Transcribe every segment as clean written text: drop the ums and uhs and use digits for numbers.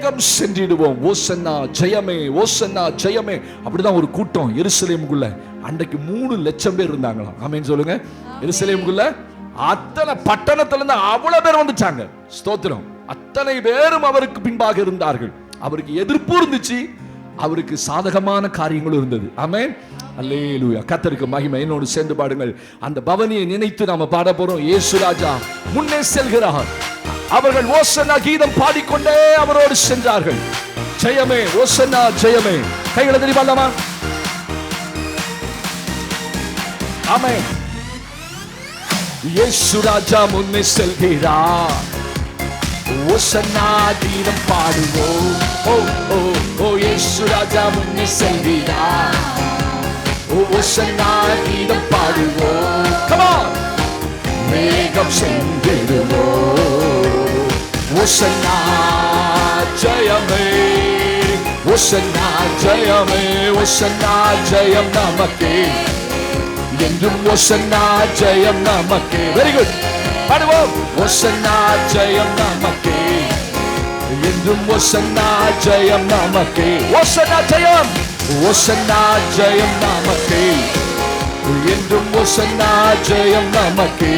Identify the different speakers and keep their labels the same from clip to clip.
Speaker 1: வேகம் சென்றிடுவோம். ஓசன்னா ஜெயமே, ஓசன்னா ஜெயமே. அப்படிதான் ஒரு கூட்டம் எருசலேமுக்குள்ள அன்றைக்கு 3 லட்சம் பேர் இருந்தாங்களாம். ஆமென் சொல்லுங்க. எருசலேமுக்குள்ள அத்தனை பட்டணத்துல இருந்து அவ்வளவு பேர் வந்துட்டாங்க. ஸ்தோத்திரம். அத்தனை பேரும் அவருக்கு பின்பாக இருந்தார்கள். அவருக்கு எதிர்ப்பு இருந்துச்சு, அவருக்கு சாதகமான காரியங்களும் இருந்தது. ஆமென். அல்லேலூயா. கர்த்தருக்கு மகிமை. என்னோடு சேர்ந்து பாடுங்கள். அந்த பவனியை நினைத்து நாம பாட போறோம். இயேசு ராஜா முன்னே செல்கிறார். அவர்கள் ஓசன்னா கீதம் பாடிக்கொண்டே அவரோடு சென்றார்கள். ஜெயமே, ஓசன்னா ஜெயமே. கைகளை தெரியுமா? ஆமென். இயேசு ராஜா முன்னே செல்கிறார். ஓசன்னா கீதம் பாடுவோம். ஓ ஓ ஓ இயேசு ராஜா முன்னே செல்கிறார். ஓசன்னா கீதம் பாடுவோம். Come on. வேகம் சென்றிடுவோம். ஓசன்னா ஜெயமே, ஓசன்னா ஜெயமே, ஓசன்னா ஜெயம் நமக்கே என்றும். ஓசன்னா ஜெயம் நமக்கே. Very good. பாடுவோம். ஓசன்னா ஜெயம் நமக்கே என்றும். ஓசன்னா ஜெயம் நமக்கே. ஓசன்னா ஜெயம், ஓசன்னா ஜெயம் நமக்கே என்றும். ஓசன்னா ஜெயம் நமக்கே.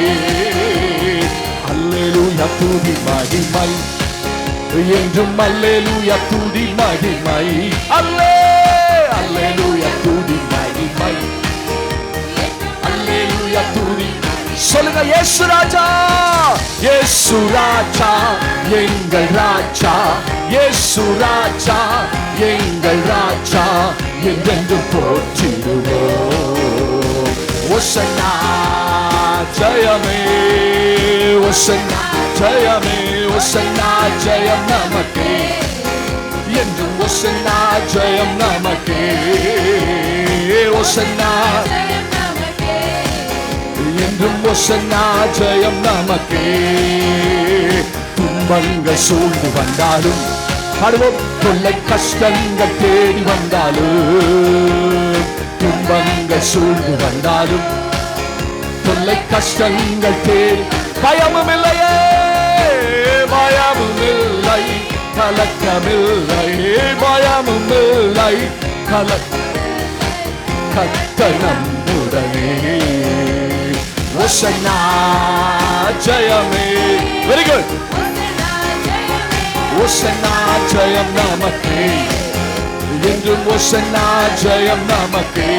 Speaker 1: அல்லேலூயா துதி மகிமை என்றும். அல்லேலூயா துதி மகிமை. அல்லேலூயா துதி மகிமை. அல்லேலூயா துதி. சொல்லுங்க. இயேசு ராஜா, இயேசு ராஜா எங்கள் ராஜா, இயேசு ராஜா எங்கள் ராஜா என்றென்றும் போற்றிடுவோம். ஓசன்னா ஜெயமே, ஓசன்னா ஜெயமே, ஓசன்னா ஜெயம் நமக்கே என்றும். ஓசன்னா ஜெயம் நமக்கே. ஓசன்னா என்றும். ஓசன்னா ஜெயம் நமக்கே. துன்பங்கள் சூழ்ந்து வந்தாலும் பாடுவோம். தொல்லை கஷ்டங்கள் தேடி வந்தாலும், துன்பங்கள் சூழ்ந்து வந்தாலும், தொல்லை கஷ்டங்கள் தேடி பயமும் இல்லையே, பயமும் இல்லை, கலக்கமில்லை, பயமும் இல்லை, கர்த்தர் நம்முடனே. ஓசன்னா ஜெயமே. Very good. ஓசன்னா ஜெயம் நமக்கே என்றும். ஓசன்னா ஜெயம் நமக்கே.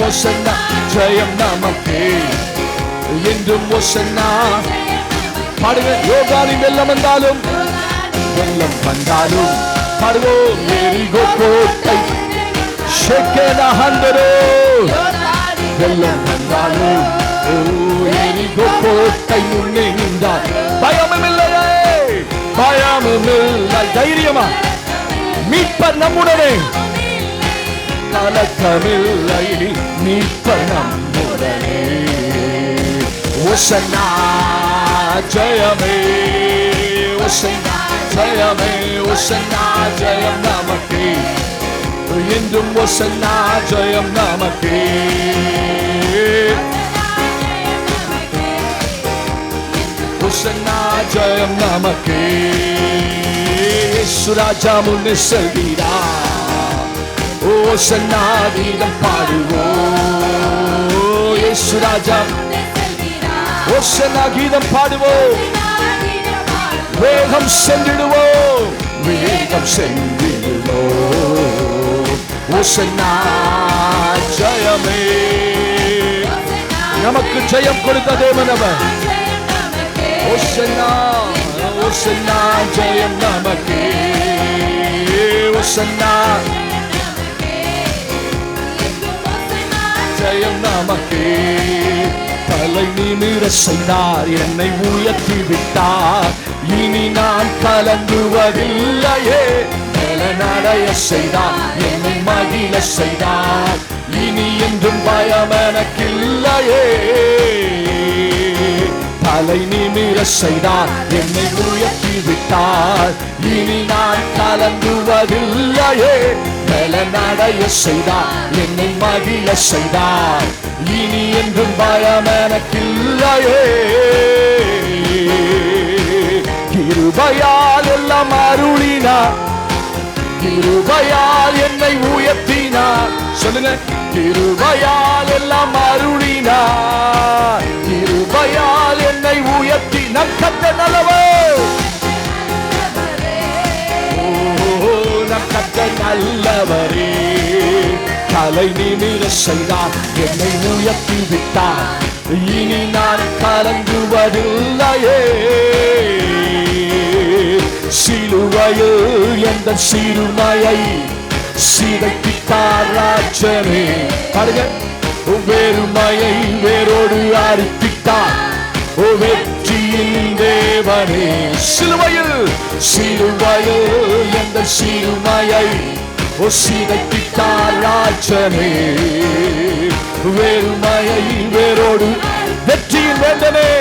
Speaker 1: ஓசன்னா ஜெயம் நமக்கே என்றும். ஓசன்னா. பாடுங்க. யோகாரி வெள்ளம் வந்தாலும், வெள்ளம் வந்தாலும் பாடுவோம். எரிகோ கோட்டை ஷெக்கேனா ஹந்தரோ. வெள்ளம் வந்தாலும் ஓ எரிகோ கோட்டை முன்னே நின்றார். பயமும் இல்லையே, பயமும் இல்லை. தைரியமா மீட்பர் நம்முடனே. கலக்கமில்லை, மீட்பர் நம்முடனே. ஓசன்னா ஜெயமே, ஓசன்னா ஜெயமே, ஓசன்னா ஜெயம் நமக்கே என்றும். ஓசன்னா ஜெயம் நமக்கே. ஓசன்னா ஜெயம் நமக்கே. இயேசு ராஜா முன்னே செல்கிறார். ஓசன்னா கீதம் பாடுவோம். இயேசு ராஜா ஓசன்னா கீதம் பாடுவோம். வேகம் சென்றிடுவோம், வேகம் சென்றிடுவோம். ஓசன்னா ஜெயமே. நமக்கு ஜெயம் கொடுத்த தேவன் அவர். ஓசன்னா, ஓசன்னா ஜெயம் நமக்கே. ஓசன்னா ஜெயம் நமக்கே. தலை நிமிர செய்தார், என்னை உயர்த்தி விட்டார். இனி நான் கலங்குவதில்லையே. நடைய செய்தார், என்னை மகிழ செய்தார். இனி என்றும் பயம் எனக்கில்லையே. தலை நிமிர செய்தார், என்னை உயர்த்தி விட்டார். இனி நான் கலங்குவதில்லையே. நடைய செய்தார், என்னை மகிழ செய்தார். இனி என்றும் பயம் எனக்கில்லையே. கிருபையால் எல்லாம் அருளினார், கிருபையால் என்னை உயர்த்தினார். சொல்லுங்க, கிருபையால் எல்லாம் அருளினார், கிருபையால் என்னை உயர்த்தி. நம் கர்த்தர் நல்லவர், நம் கர்த்தர் நல்லவரே. தலை நிமிர செய்தார், என்னை உயர்த்தி விட்டார், இனி நான் கலங்குவதில்லையே. சிலுவையில் எந்த சிறுமையை சிதைத்தார் ராஜனே. பாருங்க, வெறுமையை வேரோடு அறுத்திட்டார் வெற்றியின் தேவனே. சிலுவையில் எந்த சிறுமையை சிதைத்தார் ராஜனே. வெறுமையை வேரோடு வெற்றியின் வேந்தனே.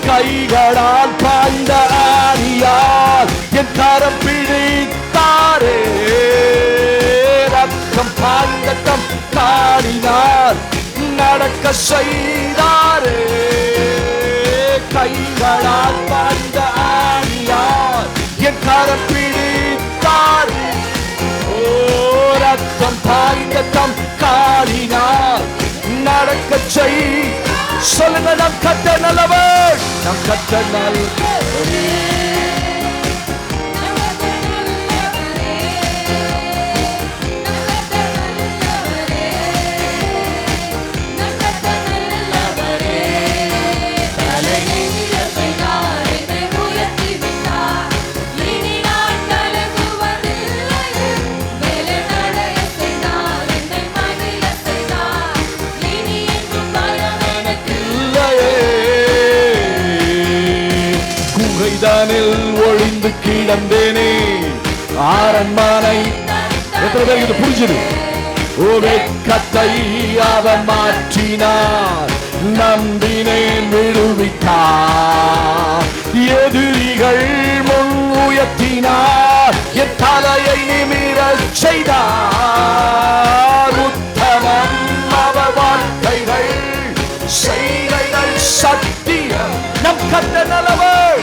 Speaker 1: கைகளால் பாய்ந்த ஆணியால் என் கரம் பிடித்தாரே. ரத்தம் பாய்ந்த தம் காணினார் நடக்க செய்தாரே. கைகளால் பாய்ந்த ஆணியால் என் கரம் பிடித்தாரே. ஓ, ரத்தம் பாய்ந்த தம் காணினார் நடக்க செய். சொல்லுங்க, நம் கர்த்தர் நல்லவர், நம் கர்த்தர் நல்லவரே. ஒளிந்து கிடந்தேனே அரண்மனை. எத்தனை பேருக்கு இது புரிஞ்சது? வெட்கத்தை அவன் மாற்றினார், நம்பினேன் விடுவித்தார். எதிரிகள் முன் உயர்த்தினார், என் தலையை நிமிரச் செய்தார். உத்தமம் அவர் வாழ்க்கைகள், செய்கைகள் சத்தியம். நம் கர்த்தர் நல்லவர்,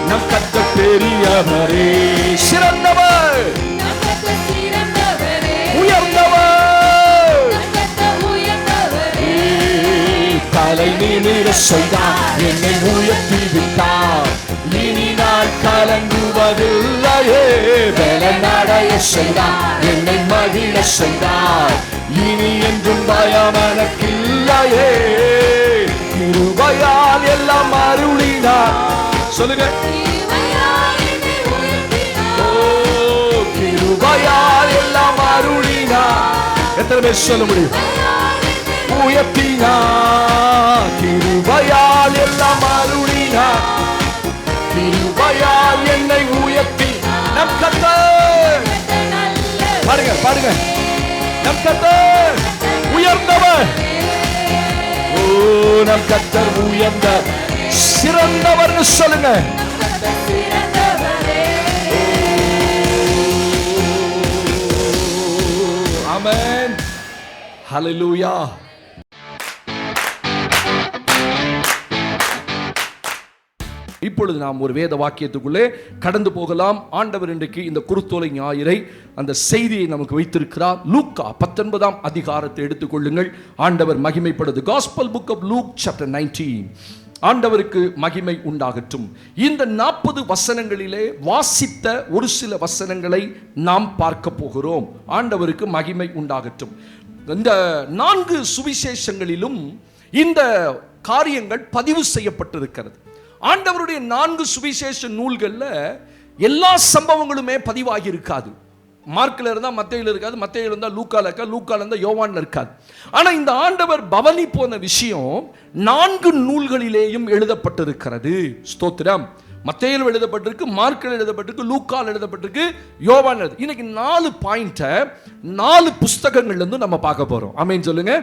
Speaker 1: நம் கர்த்தர் பெரியவரே, சிறந்தவர், உயர்ந்தவர். தலை நிமிர செய்தார், என்னை உயர்த்தி விட்டார், இனி நான் கலங்குவதில்லையே. பலனடைய செய்தார், என்னை மகிழ செய்தார், இனி என்றும் பயம் எனக்கில்லையே. கிருபையால் எல்லாம் அருளினார். சொல்லுங்க, ஓ, கிருபையால் எல்லாம் அருளினார். எத்தனை பேர் சொல்ல முடியும்? உயர்த்தினார், கிருபையால் எல்லாம் அருளினார், கிருபையால் என்னை உயர்த்தி. நம் கர்த்தர், பாருங்க பாருங்க, நம் கர்த்தர் உயர்ந்தவர். ஓ, நம் கர்த்தர் உயர்ந்த சிறந்தவர் சொல்லுங்க. ஆமென், ஹல்லேலூயா. இப்பொழுது நாம் ஒரு வேத வாக்கியத்துக்குள்ளே கடந்து போகலாம். ஆண்டவர் இன்றைக்கு இந்த குருத்தோலை ஞாயிறை அந்த செய்தியை நமக்கு வைத்திருக்கிறார். லூக்கா 19ஆம் அதிகாரத்தை எடுத்துக்கொள்ளுங்கள். ஆண்டவர் மகிமைப்படுது. Gospel book of Luke chapter 19. ஆண்டவருக்கு மகிமை உண்டாகட்டும். இந்த 40 வசனங்களிலே வாசித்த ஒரு சில வசனங்களை நாம் பார்க்க போகிறோம். ஆண்டவருக்கு மகிமை உண்டாகட்டும். இந்த 4 சுவிசேஷங்களிலும் இந்த காரியங்கள் பதிவு செய்யப்பட்டிருக்கிறது. ஆண்டவருடைய 4 சுவிசேஷ நூல்கள்ல எல்லா சம்பவங்களுமே பதிவாகி இருக்காது. மார்க்ல இருந்தா மத்தேயுல இருக்காது, மத்தேயுல இருந்தா லூக்கால இருக்கா, லூக்கால இருந்தா யோவான்ல இருக்காது. ஆனா இந்த ஆண்டவர் பவனி போன விஷயம் 4 நூல்களிலேயும் எழுதப்பட்டிருக்கிறது. ஸ்தோத்திரம். மத்தேயுல எழுதப்பட்டிருக்கு, மார்க்ல எழுதப்பட்டிருக்கு, லூக்கால எழுதப்பட்டிருக்கு, யோவான்ல. இன்னைக்கு 4 பாயிண்ட 4 புஸ்தகங்கள்ல இருந்து நம்ம பார்க்க போறோம். ஆமென் சொல்லுங்க.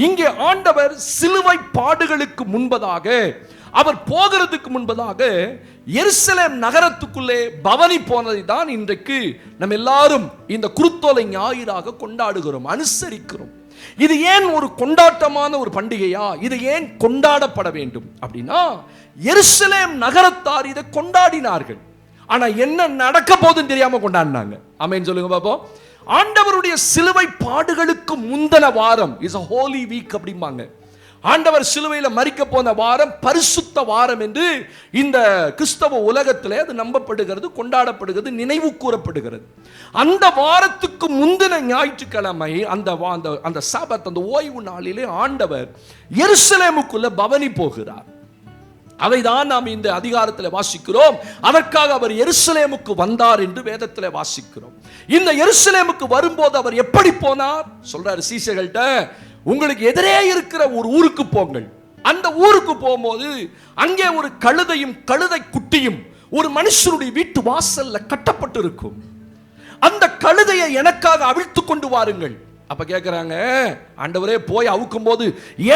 Speaker 1: இங்கே ஆண்டவர் சிலுவை பாடுகளுக்கு முன்பதாக, அவர் போகிறதுக்கு முன்பதாக எருசலேம் நகரத்துக்குள்ளே பவனி போனதை தான் இன்றைக்கு நம்ம எல்லாரும் இந்த குருத்தோலை ஞாயிறாக கொண்டாடுகிறோம், அனுசரிக்கிறோம். இது ஏன் ஒரு கொண்டாட்டமான ஒரு பண்டிகையா? இது ஏன் கொண்டாடப்பட வேண்டும் அப்படின்னா, எருசலேம் நகரத்தார் இதை கொண்டாடினார்கள். ஆனா என்ன நடக்க போகுதுன்னு தெரியாம கொண்டாடினாங்க. ஆமென் சொல்லுங்க பாப்போம். ஆண்டவருடைய சிலுவை பாடுகளுக்கு முந்தின வாரம் இஸ் a holy week அப்படிம்பாங்க. ஆண்டவர் சிலுவையில மரிக்க போன வாரம் பரிசுத்த வாரம் என்று இந்த கிறிஸ்தவ உலகத்திலே அது நம்பப்படுகிறது, கொண்டாடப்படுகிறது, நினைவு கூறப்படுகிறது. அந்த வாரத்துக்கு முந்தின ஞாயிற்றுக்கிழமை அந்த சாபத், அந்த ஓய்வு நாளிலே ஆண்டவர் எருசலேமுக்குள்ள பவனி போகிறார். அதைதான் நாம் இந்த அதிகாரத்தில் வாசிக்கிறோம். அதற்காக அவர் எருசலேமுக்கு வந்தார் என்று வேதத்தில் வாசிக்கிறோம். இந்த எருசலேமுக்கு வரும்போது அவர் எப்படி போனார்? சொல்றாரு சீஷர்கள்ட்ட, உங்களுக்கு எதிரே இருக்கிற ஒரு ஊருக்கு போங்கள். அந்த ஊருக்கு போகும்போது அங்கே ஒரு கழுதையும் கழுதை குட்டியும் ஒரு மனுஷனுடைய வீட்டு வாசல்ல கட்டப்பட்டு இருக்கும். அந்த கழுதையை எனக்காக அவிழ்த்து கொண்டு வாருங்கள். அப்ப கேட்கிறாங்க, ஆண்டவரே போய் அவுக்கும் போது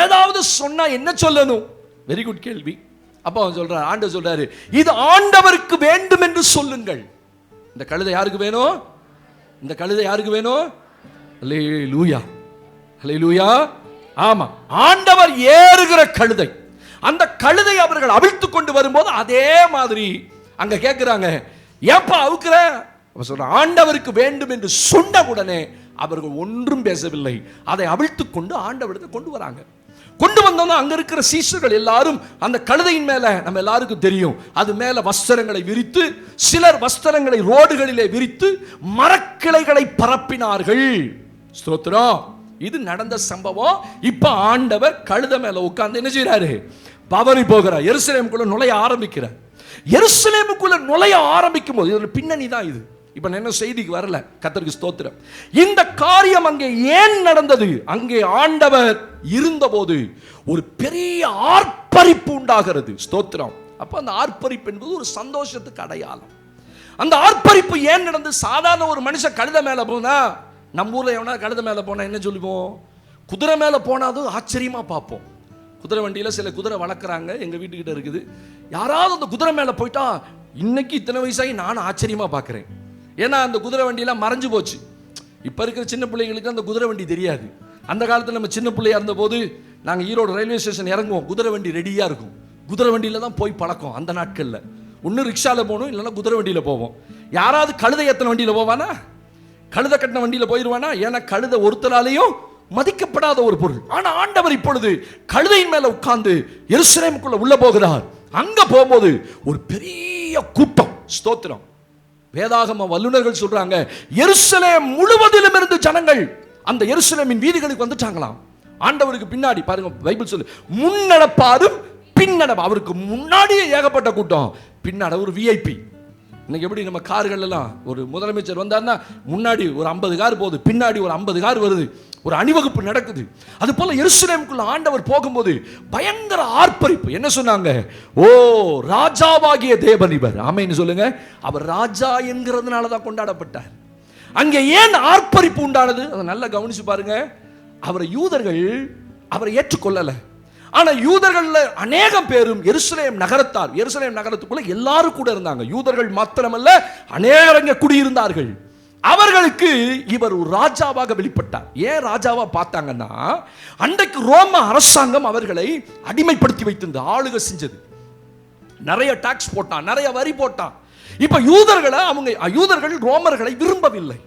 Speaker 1: ஏதாவது சொன்னா என்ன சொல்லணும்? வெரி குட் கேள்வி. அப்ப அவன் சொல்றாரு, ஆண்டவர் சொல்றாரு, இது ஆண்டவருக்கு வேண்டும் என்று சொல்லுங்கள். இந்த கழுதை யாருக்கு வேணும்? இந்த கழுதை யாருக்கு வேணும்? அல்லேலூயா, அல்லேலூயா. ஆமா, ஆண்டவர் ஏறுகிற கழுதை. அந்த கழுதை அவர்கள் அவிழ்த்து கொண்டு வரும்போது அதே மாதிரி அங்க கேட்கிறாங்க, ஏப்பா அவுக்குற? சொல்ற, ஆண்டவருக்கு வேண்டும் என்று சொன்ன உடனே அவர்கள் ஒன்றும் பேசவில்லை. அதை அவிழ்த்து கொண்டு ஆண்டவரிடத்தை கொண்டு வராங்க. கொண்டு வந்தோம். அங்க இருக்கிற சீஷர்கள் எல்லாரும் அந்த கழுதையின் மேல, நம்ம எல்லாருக்கும் தெரியும், அது மேல வஸ்திரங்களை விரித்து, சிலர் வஸ்திரங்களை ரோடுகளிலே விரித்து மரக்கிளைகளை பரப்பினார்கள். ஸ்தோத்திரம். இது நடந்த சம்பவம். இப்ப ஆண்டவர் கழுதை மேல உட்கார்ந்து என்ன செய்யறாரு? பவனி போகிறார். எருசலேமுக்குள்ள நுழைய ஆரம்பிக்கிறார். எருசலேமுக்குள்ள நுழைய ஆரம்பிக்கும் போது இதோட பின்னணி தான் இது. இப்ப என்ன செய்திக்கு வரல, கர்த்தருக்கு ஸ்தோத்திரம். இந்த காரியம் அங்கே ஏன் நடந்தது? அங்கே ஆண்டவர் இருந்தபோது ஒரு பெரிய ஆர்ப்பரிப்பு உண்டாகிறது. ஸ்தோத்திரம். அப்ப அந்த ஆர்ப்பரிப்பு என்பது ஒரு சந்தோஷத்துக்கு அடையாளம். அந்த ஆர்ப்பரிப்பு ஏன் நடந்து? சாதாரண ஒரு மனுஷன் கழுதை மேல போனா, நம்ம ஊர்ல எவனா கழுதை மேல போனா என்ன சொல்லுவோம்? குதிரை மேல போனாலும் ஆச்சரியமா பார்ப்போம். குதிரை வண்டியில சில குதிரை வளர்க்குறாங்க, எங்க வீட்டுக்கிட்ட இருக்குது. யாராவது அந்த குதிரை மேல போயிட்டா, இன்னைக்கு இத்தனை வயசாகி நானும் ஆச்சரியமா பார்க்கிறேன். ஏன்னா அந்த குதிரை வண்டியெல்லாம் மறைஞ்சு போச்சு. இப்போ இருக்கிற சின்ன பிள்ளைங்களுக்கு அந்த குதிரை வண்டி தெரியாது. அந்த காலத்தில் நம்ம சின்ன பிள்ளையா இருந்தபோது நாங்கள் ஈரோடு ரயில்வே ஸ்டேஷன் இறங்குவோம், குதிரை வண்டி ரெடியாக இருக்கும். குதிரை வண்டியில் தான் போய் பழக்கம். அந்த நாட்களில் ஒன்று ரிக்ஷாவில் போகணும், இல்லைன்னா குதிரை வண்டியில் போவோம். யாராவது கழுதை எத்தனை வண்டியில் போவானா? கழுதை கட்டின வண்டியில் போயிடுவானா? ஏன்னா கழுதை ஒருத்தராலையும் மதிக்கப்படாத ஒரு பொருள். ஆனால் ஆண்டவர் இப்பொழுது கழுதையின் மேலே உட்கார்ந்து எருசலேமுக்குள்ள உள்ள போகிறார். அங்க போகும்போது ஒரு பெரிய கூட்டம். ஸ்தோத்திரம். வேதாகம வல்லுநர்கள் சொல்றாங்க, எருசலேம் முழுவதிலும் இருந்து ஜனங்கள் அந்த எருசலேமின் வீதிகளுக்கு வந்துட்டாங்களாம். ஆண்டவருக்கு பின்னாடி பாருங்க, பைபிள் சொல்லு, முன்னடப்பாரும் பின்னடப்பா. அவருக்கு முன்னாடியே ஏகப்பட்ட கூட்டம், பின்னாடி ஒரு விஐபி. இன்னைக்கு எப்படி நம்ம கார்கள் எல்லாம் ஒரு முதலமைச்சர் வந்தார்னா முன்னாடி ஒரு 50 கார் போகுது, பின்னாடி ஒரு 50 கார் வருது, ஒரு அணிவகுப்பு நடக்குது. அது போல எருசலேமுக்குள்ள ஆண்டவர் போகும்போது பயங்கர ஆர்ப்பரிப்பு. என்ன சொன்னாங்க? ஓ, ராஜாவாகிய தேவன் இவர். ஆமென் சொல்லுங்க. அவர் ராஜா என்கிறதுனால தான் கொண்டாடப்பட்டார். அங்கே ஏன் ஆர்ப்பரிப்பு உண்டானது? அதை நல்லா கவனிச்சு பாருங்க. அவரை யூதர்கள் அவரை ஏற்றுக்கொள்ளல. ஆனா யூதர்கள் அநேகம் பேரும் எருசலேம் நகரத்தார், எருசலேம் நகரத்துக்குள்ள எல்லாரும் கூட இருந்தாங்க. யூதர்கள் மாத்திரமல்ல, அநேகர் அங்கே குடியிருந்தார்கள். அவர்களுக்கு இவர் ஒரு ராஜாவாக வெளிப்பட்டார். ஏன் ராஜாவா பார்த்தாங்கன்னா, அன்றைக்கு ரோம அரசாங்கம் அவர்களை அடிமைப்படுத்தி வைத்திருந்த, ஆளுகை செஞ்சது. நிறைய டாக்ஸ் போட்டான், நிறைய வரி போட்டான். இப்ப யூதர்கள் ரோமர்களை விரும்பவில்லை.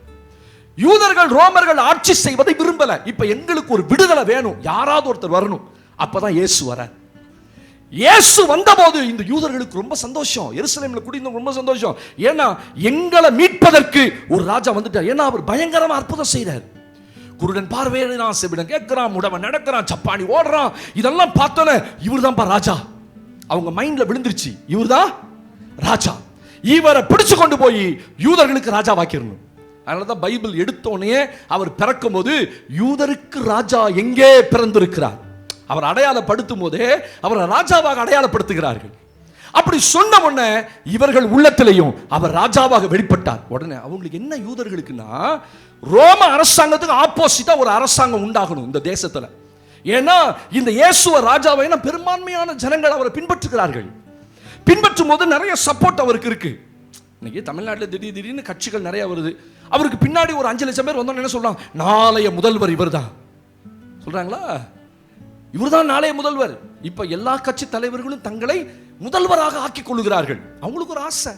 Speaker 1: யூதர்கள் ரோமர்கள் ஆட்சி செய்வதை விரும்பல. இப்ப எங்களுக்கு ஒரு விடுதலை வேணும், யாராவது ஒருத்தர் வரணும். அப்பதான் இயேசு வர. இயேசு வந்தபோது இந்த யூதர்களுக்கு ரொம்ப சந்தோஷம், எருசலேம்ல குடியிருந்தவங்க ரொம்ப சந்தோஷம். ஏன்னா எங்களை மீட்பதற்கு ஒரு ராஜா வந்துட்டார். ஏன்னா அவர் பயங்கரமா அற்புதம் செய்றார். குருடன் பார்வையிடான், செவிடன் கேட்கிறான், முடவன் நடக்கிறான், சப்பானி ஓடுறான். இதெல்லாம் பார்த்தோன்னே இவர்தான்ப்பா ராஜா. அவங்க மைண்ட்ல விழுந்துருச்சு, இவர்தான் ராஜா. இவரை பிடிச்சு கொண்டு போய் யூதர்களுக்கு ராஜா வாக்கிடணும். அதனாலதான் பைபிள் எடுத்தோடனே அவர் பிறக்கும் போது யூதருக்கு ராஜா எங்கே பிறந்திருக்கிறார் அவர் அடையாளப்படுத்தும் போதே அவரை ராஜாவாக அடையாளப்படுத்துகிறார்கள். அப்படி சொன்ன உடனே இவர்கள் உள்ளத்திலையும் அவர் ராஜாவாக வெளிப்பட்டார். உடனே அவங்களுக்கு என்ன, யூதர்களுக்குன்னா ரோம அரசாங்கத்துக்கு ஆப்போசிட்டா ஒரு அரசாங்கம் உண்டாகணும் இந்த தேசத்துல. ஏன்னா இந்த இயேசுவ ராஜாவை பெரும்பான்மையான ஜனங்கள் அவரை பின்பற்றுகிறார்கள். பின்பற்றும் போது நிறைய சப்போர்ட் அவருக்கு இருக்கு. இன்னைக்கு தமிழ்நாட்டில் திடீர்னு கட்சிகள் நிறைய வருது. அவருக்கு பின்னாடி ஒரு 5 லட்சம் பேர் வந்தோன்னு என்ன சொல்றாங்க? நாளைய முதல்வர் இவர் தான். சொல்றாங்களா? இவர்தான் நாளைய முதல்வர். இப்ப எல்லா கட்சி தலைவர்களும் தங்களை முதல்வராக ஆக்கிக் கொள்ளுகிறார்கள். அவங்களுக்கு ஒரு ஆசை.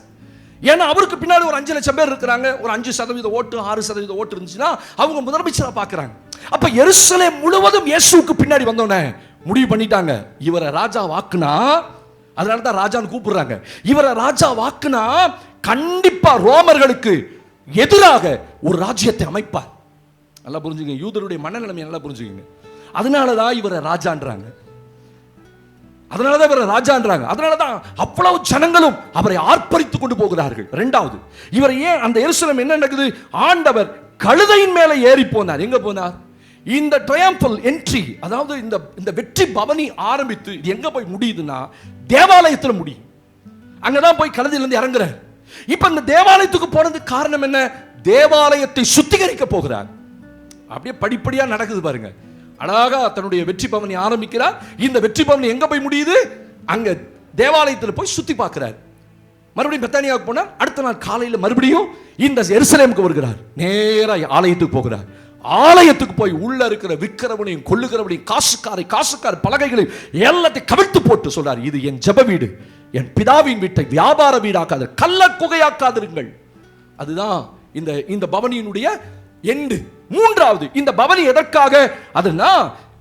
Speaker 1: ஏன்னா அவருக்கு பின்னாடி ஒரு 5 லட்சம் பேர் இருக்கிறாங்க. ஒரு 5% ஓட்டு 6% ஓட்டு இருந்துச்சுன்னா அவங்க முதலமைச்சராக பார்க்கிறாங்க. அப்ப எருசலேம் முழுவதும் இயேசுவுக்கு பின்னாடி வந்தோடனே முடிவு பண்ணிட்டாங்க, இவரை ராஜா வாக்குனா, அதனாலதான் ராஜான்னு கூப்பிடுறாங்க, இவரை ராஜா வாக்குனா கண்டிப்பா ரோமர்களுக்கு எதிராக ஒரு ராஜ்யத்தை அமைப்பார். நல்லா புரிஞ்சுங்க, யூதருடைய மனநிலைமை நல்லா புரிஞ்சுக்கங்க. அதனாலதான் இவரை ராஜான்றாங்க. அதனாலதான் அவ்வளவு ஜனங்களும் அவரை ஆர்ப்பரித்துக் கொண்டு போகிறார்கள். இரண்டாவது, இவர் ஏன் அந்த எருசலேம் என்ன நடக்குது? ஆண்டவர் கழுதையின் மேலே ஏறி போனார். எங்க போனார்? இந்த ட்ரையம்பல் என்ட்ரி, அதாவது இந்த வெற்றி பவனி ஆரம்பித்து இது எங்க போய் முடியுதுன்னா தேவாலயத்தில் முடியும். அங்கதான் போய் கழுதையிலிருந்து இறங்குறார். இப்ப இந்த தேவாலயத்துக்கு போனதுக்கு காரணம் என்ன? தேவாலயத்தை சுத்திகரிக்க போகிறார். அப்படியே படிப்படியா நடக்குது பாருங்க. அழகா தன்னுடைய வெற்றி பவனி ஆரம்பிக்கிறார். இந்த வெற்றி பவனி எங்க போய் முடியுது? அங்க தேவாலயத்தில் போய் சுத்தி பார்க்கிறார். மறுபடியும் பெத்தானியாவுக்கு போனார். அடுத்த நாள் காலையில மறுபடியும் இந்த எருசலேமுக்கு வருகிறார். நேரா ஆலயத்துக்கு போகிறார். ஆலயத்துக்கு போய் உள்ள இருக்கிற விற்கிறவனையும் கொள்ளுகிறவனையும் காசுக்கார பலகைகளை எல்லாத்தையும் கவிழ்த்து போட்டு சொல்றார், இது என் ஜெப வீடு, என் பிதாவின் வீட்டை வியாபார வீடாக்காது, கள்ள குகையாக்காதிருங்கள். அதுதான் இந்த பவனியினுடைய எண்டு. மூன்றாவது, இந்த பவனி எதற்காக? அதுனா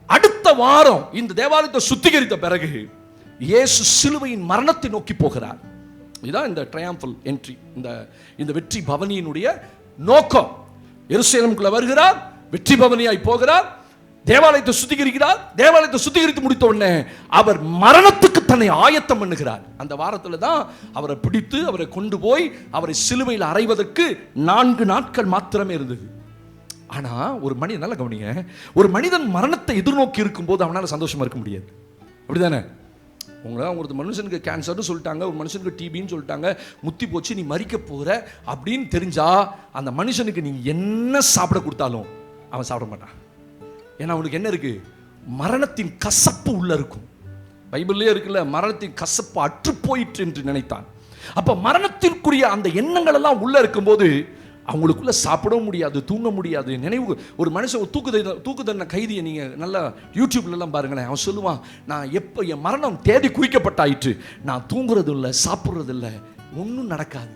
Speaker 1: அடுத்த வாரம் இந்த தேவாலயத்தை சுத்திகரித்த பிறகு இயேசு சிலுவையின் மரணத்தை நோக்கி போகிறார். இதுதான் இந்த ட்ரையம்பல் என்ட்ரி, இந்த வெற்றி பவனியினுடைய நோக்கம். எருசலேமுக்குள்ள வருகிறார், வெற்றி பவனியாய் போகிறார், தேவாலயத்தை சுத்திகரிக்கிறார். தேவாலயத்தை சுத்திகரித்து முடித்த உடனே அவர் மரணத்துக்கு தன்னை ஆயத்தம் பண்ணுகிறார். அந்த வாரத்தில் தான் அவரை பிடித்து அவரை கொண்டு போய் அவரை சிலுவையில் அறைவதற்கு 4 நாட்கள் மாத்திரமே இருந்தது. ஆனா ஒரு மனிதன், நல்ல கவனிங்க, ஒரு மனிதன் மரணத்தை எதிர்நோக்கி இருக்கும் போது அவனால சந்தோஷமா இருக்க முடியாது. அப்படிதானே? ஒரு மனுஷனுக்கு கேன்சர்னு சொல்லிட்டாங்க, ஒரு மனுஷனுக்கு டிபின்னு சொல்லிட்டாங்க, முத்தி போச்சு, நீ மரிக்க போற அப்படின்னு தெரிஞ்சா அந்த மனுஷனுக்கு நீங்க என்ன சாப்பிட கொடுத்தாலும் அவன் சாப்பிட மாட்டான். ஏன்னா அவனுக்கு என்ன இருக்கு? மரணத்தின் கசப்பு உள்ள இருக்கும். பைபிள்லயே இருக்குல்ல, மரணத்தின் கசப்பு அற்று போயிற்று என்று நினைத்தான். அப்ப மரணத்திற்குரிய அந்த எண்ணங்கள் எல்லாம் உள்ள இருக்கும்போது அவங்களுக்குள்ள சாப்பிடவும் முடியாது, தூங்க முடியாது. நினைவு, ஒரு மனுஷன் தூக்கு தண்டனை கைதியை நீங்க நல்லா யூடியூப்ல எல்லாம் பாருங்களேன். அவன் சொல்லுவான், நான் எப்ப என் மரணம் தேதி குறிக்கப்பட்டாயிற்று, நான் தூங்குறது இல்லை, சாப்பிடுறது இல்லை, ஒன்றும் நடக்காது.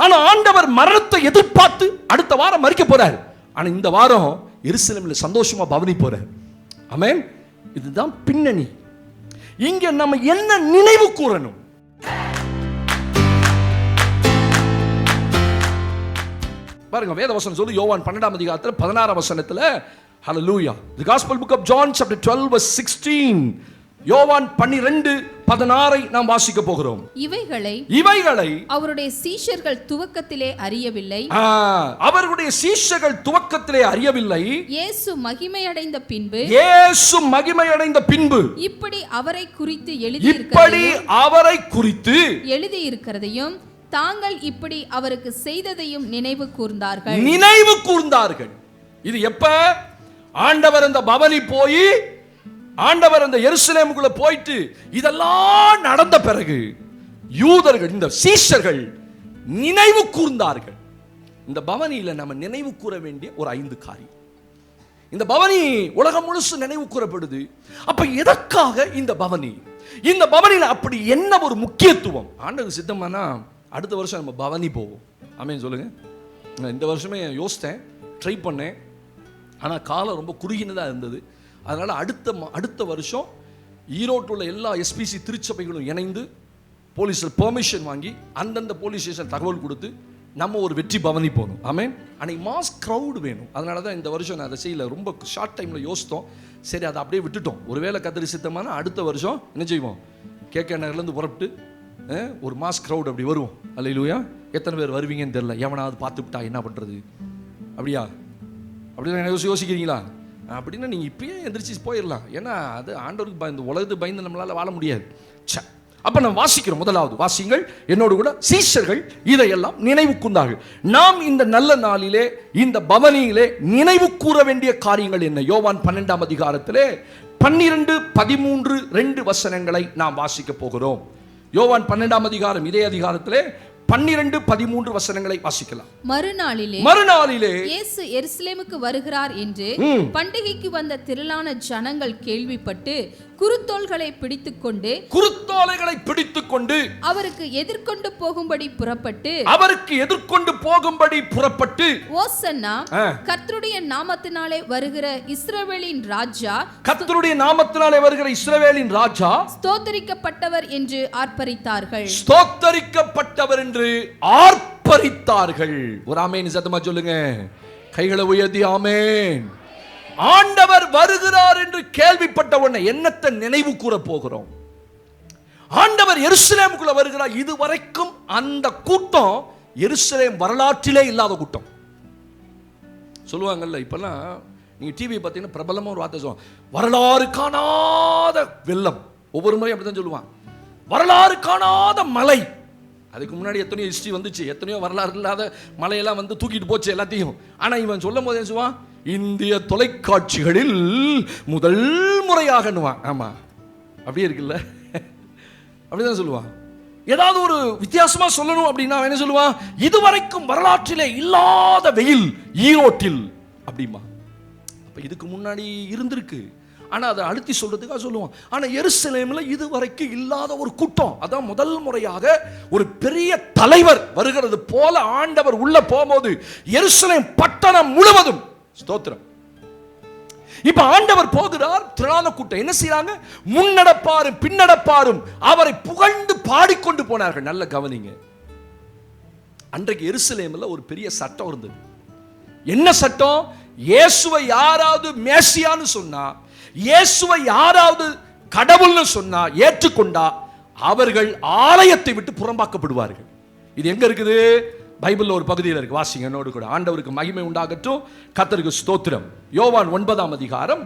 Speaker 1: ஆனா ஆண்டவர் மரணத்தை எதிர்பார்த்து அடுத்த வாரம் மரிக்க போறார். ஆனா இந்த வாரம் எருசலேம்ல சந்தோஷமா பவனி போறார். ஆமென். இதுதான் பின்னணி. இங்க நம்ம என்ன நினைவு கூறணும்? பாருங்க, வேதவசனம் சொல்லு, யோவான் 12ஆம் அதிகாரத்தில் 16ஆம் வசனத்துல, ஹalleluya, the gospel book of John chapter 12 verse 16, யோவான் 12:16 நாம் வாசிக்க போகிறோம். இவைகளை
Speaker 2: அவருடைய சீஷர்கள் துவக்கத்திலே அறியவில்லை.
Speaker 1: அவருடைய சீஷர்கள் துவக்கத்திலே அறியவில்லை.
Speaker 2: இயேசு மகிமையடைந்த பின்பு இப்படி அவரை குறித்து எழுதியிருக்கிறதையும் தாங்கள் இப்படி அவருக்கு செய்ததையும் நினைவு கூர்ந்தார்கள்.
Speaker 1: இது எப்ப? ஆண்டவர் அந்த பவனி போய், ஆண்டவர் அந்த எருசலேமுக்குள்ள போயிட்டு இதெல்லாம் நடந்த பிறகு யூதர்கள், இந்த சீஷர்கள் நினைவு கூர்ந்தார்கள். இந்த பவனியில நம்ம நினைவு கூற வேண்டிய ஒரு 5 காரியம். இந்த பவனி உலகம் முழுசு நினைவு கூறப்படுது. அப்ப எதற்காக இந்த பவனி? இந்த பவனியில அப்படி என்ன ஒரு முக்கியத்துவம்? ஆண்டவர் சித்தமானா அடுத்த வருஷம் நம்ம பவனி போவோம். ஆமென் சொல்லுங்க. இந்த வருஷமே யோசித்தேன், ட்ரை பண்ணேன், ஆனால் காலம் ரொம்ப குறுகினதாக இருந்தது. அதனால் அடுத்த வருஷம் ஈரோட்டில் உள்ள எல்லா எஸ்பிசி திருச்சபைகளும் இணைந்து போலீஸில் பெர்மிஷன் வாங்கி அந்தந்த போலீஸ் ஸ்டேஷன் தகவல் கொடுத்து நம்ம ஒரு வெற்றி பவனி போகணும். ஆமென். அன்னைக்கு மாஸ் க்ரௌடு வேணும். அதனால தான் இந்த வருஷம் நான் அதை செய்யலை. ரொம்ப ஷார்ட் டைமில் யோசித்தோம், சரி அதை அப்படியே விட்டுட்டோம். ஒருவேளை கத்திரி சித்தமான அடுத்த வருஷம் என்ன செய்வோம்? கேகே நகர்லேருந்து புறப்பட்டு ஒரு மாஸ் க்ரௌட் அப்படி வருவோம். அல்லேலூயா. எத்தனை பேர் வருவீங்கன்னு தெரியல, எவனாவது பார்த்துவிட்டா என்ன பண்ணுறது? அப்படியா? அப்படின்னா யோசிக்கிறீங்களா? அப்படின்னா நீங்கள் இப்பயே எந்திரிச்சு போயிடலாம். ஏன்னா அது ஆண்டவருக்கு பயந்து, உலகத்துக்கு பயந்து நம்மளால் வாழ முடியாது. அப்போ நம்ம வாசிக்கிறோம். முதலாவது வாசிங்கள் என்னோடு கூட. சீஷர்கள் இதையெல்லாம் நினைவு கூர்ந்தார்கள். நாம் இந்த நல்ல நாளிலே, இந்த பவனியிலே நினைவு கூற வேண்டிய காரியங்கள் என்ன? யோவான் 12ஆம் அதிகாரத்திலே 12, 13, 2 வசனங்களை நாம் வாசிக்க போகிறோம். யோவான் 12ஆம் அதிகாரம், இதே அதிகாரத்திலே 12, 13 வசனங்களை வாசிக்கலாம்.
Speaker 2: மறுநாளிலே இயேசு எருசலேமுக்கு வருகிறார் என்று பண்டிகைக்கு வந்த திரளான ஜனங்கள் கேள்விப்பட்டு குருத்தோலைகளை பிடித்துக்கொண்டு அவருக்கு எதிர்கொண்டு போகும்படி புறப்பட்டு ஓசன்னா, கர்த்தருடைய நாமத்தினாலே வருகிற இஸ்ரவேலின் ராஜா ஸ்தோத்தரிக்கப்பட்டவர் என்று ஆர்ப்பரித்தார்கள்.
Speaker 1: ஒரு ஆமென் சத்தமா சொல்லுங்க. கைகளை உயர்த்தி ஆமென். ஆண்டவர் வருகிறார் என்று கேள்விப்பட்ட உடனே என்னத்தை நினைவு கூற போகிறோம்? ஆண்டவர் எருசலேமுக்குள்ள வருகிறார். இதுவரைக்கும் அந்த கூட்டம் எருசலேம் வரலாற்றிலே இல்லாத கூட்டம். சொல்லுவாங்கல்ல, இப்பெல்லாம் நீங்க டிவி பார்த்தீங்கன்னா பிரபலமா ஒரு வார்த்தை சொல்லுவாங்க, வரலாறு காணாத வெள்ளம். ஒவ்வொரு முறையும் அப்படித்தான் சொல்லுவான், வரலாறு காணாத மலை. அதுக்கு முன்னாடி எத்தனையோ ஹிஸ்டரி வந்துச்சு, எத்தனையோ வரலாறு இல்லாத மலையெல்லாம் வந்து தூக்கிட்டு போச்சு எல்லாத்தையும். ஆனா இவன் சொல்லும் போது என்ன சொல்லுவான், இந்திய தொலைக்காட்சிகளில் முதல் முறையாகன்னுவான். ஆமா, அப்படியே இருக்குல்ல, அப்படிதான் சொல்லுவான். ஏதாவது ஒரு வித்தியாசமா சொல்லணும் அப்படின்னா என்ன சொல்லுவான், இதுவரைக்கும் வரலாற்றிலே இல்லாத வெயில் ஈரோட்டில் அப்படிமா. அப்ப இதுக்கு முன்னாடி இருந்திருக்கு, ஆனா அதை அழுத்தி சொல்றதுக்காக சொல்லுவான். ஆனா எருசலேம்ல இதுவரைக்கும் இல்லாத ஒரு கூட்டம், அதான் முதல் முறையாக ஒரு பெரிய தலைவர் வருகிறது போல ஆண்டவர் உள்ள போகும்போது எருசலேம் பட்டணம் முழுவதும் ஸ்தோத்திரம். இப்ப ஆண்டவர் போகிறார், திரளான கூட்டம் என்ன செய்றாங்க, முன்னடப்பாரும் பின்னடப்பாரும் அவரை புகழ்ந்து பாடிக்கொண்டு போனார்கள். நல்ல கவனிங்க, அன்றைக்கு எருசலேம்ல ஒரு பெரிய சட்டம் இருந்தது. என்ன சட்டம்? இயேசுவை யாராவது மேசியான்னு சொன்னா, இயேசுவை யாராவது கடவுள்னு சொன்னா, ஏற்றுக்கொண்டா அவர்கள் ஆலயத்தை விட்டு புறம்பாக்கப்படுவார்கள். இது எங்க இருக்குது? பைபிள்ல ஒரு பகுதியில் இருக்கு, வாசிங்க என்னோடு கூட. ஆண்டவருக்கு மகிமை உண்டாகட்டும், கர்த்தருக்கு ஸ்தோத்திரம். யோவான் 9ஆம் அதிகாரம்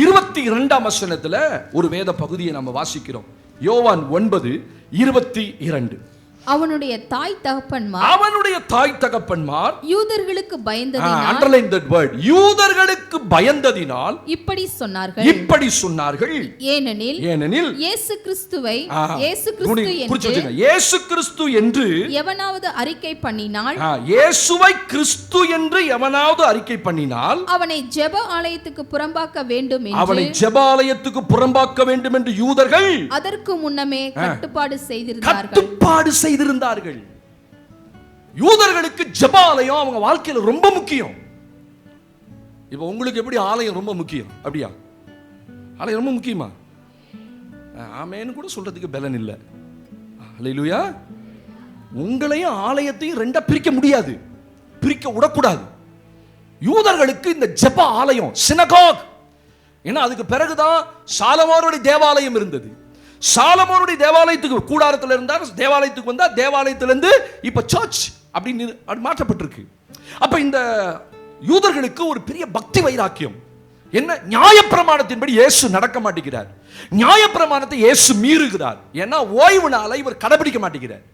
Speaker 1: 22ஆம் வசனத்துல ஒரு வேத பகுதியை நம்ம வாசிக்கிறோம். யோவான் 9:22.
Speaker 2: அவனுடைய தாய் தகப்பன்மார் யூதர்களுக்கு பயந்ததினால்,
Speaker 1: அண்டர்லைன் தட் வேர்ட், யூதர்களுக்கு பயந்ததினால்
Speaker 2: இப்படி சொன்னார்கள்.
Speaker 1: ஏனெனில்
Speaker 2: இயேசு கிறிஸ்து
Speaker 1: என்று
Speaker 2: எவனாவது அறிக்கை பண்ணினால்,
Speaker 1: இயேசுவை கிறிஸ்து என்று எவனாவது அறிக்கை பண்ணினால்
Speaker 2: அவனை ஜெப ஆலயத்துக்கு புறம்பாக்க வேண்டும் என்று யூதர்கள் அதற்கு முன்னமே கட்டுப்பாடு செய்திருந்தார்கள்.
Speaker 1: யூதர்களுக்கு ஜெபாலயம் அவங்க வாழ்க்கையில ரொம்ப முக்கியம். இப்ப உங்களுக்கு எப்படி ஆலயம் ரொம்ப முக்கியம்? அப்படியா? ஆலயம் ரொம்ப முக்கியமா? ஆமென்னு கூட சொல்றதுக்கு பலன் இல்ல. அல்லேலூயா. உங்களையும் ஆலயத்தையும் ரெண்டா பிரிக்க முடியாது, பிரிக்க விடக்கூடாது. யூதர்களுக்கு இந்த ஜெப ஆலயம் சினகாக், ஏன்னா அதுக்கு பிறகுதான் சாலமோனுடைய தேவாலயம் இருந்தது. சாலமோனுடைய தேவாலயத்துக்கு கூடாரத்தில் இருந்தார், தேவாலயத்துக்கு வந்தா, தேவாலயத்திலிருந்து இப்ப சர்ச் அப்படின்னு மாற்றப்பட்டிருக்கு. அப்ப இந்த யூதர்களுக்கு ஒரு பெரிய பக்தி வைராக்கியம். என்ன? நியாயப்பிரமாணத்தின்படி இயேசு நடக்க மாட்டேங்கிறார், நியாயப்பிரமாணத்தை இயேசு மீறுகிறார். ஏன்னா ஓய்வு நாளை இவர் கடைபிடிக்க மாட்டேங்கிறார்.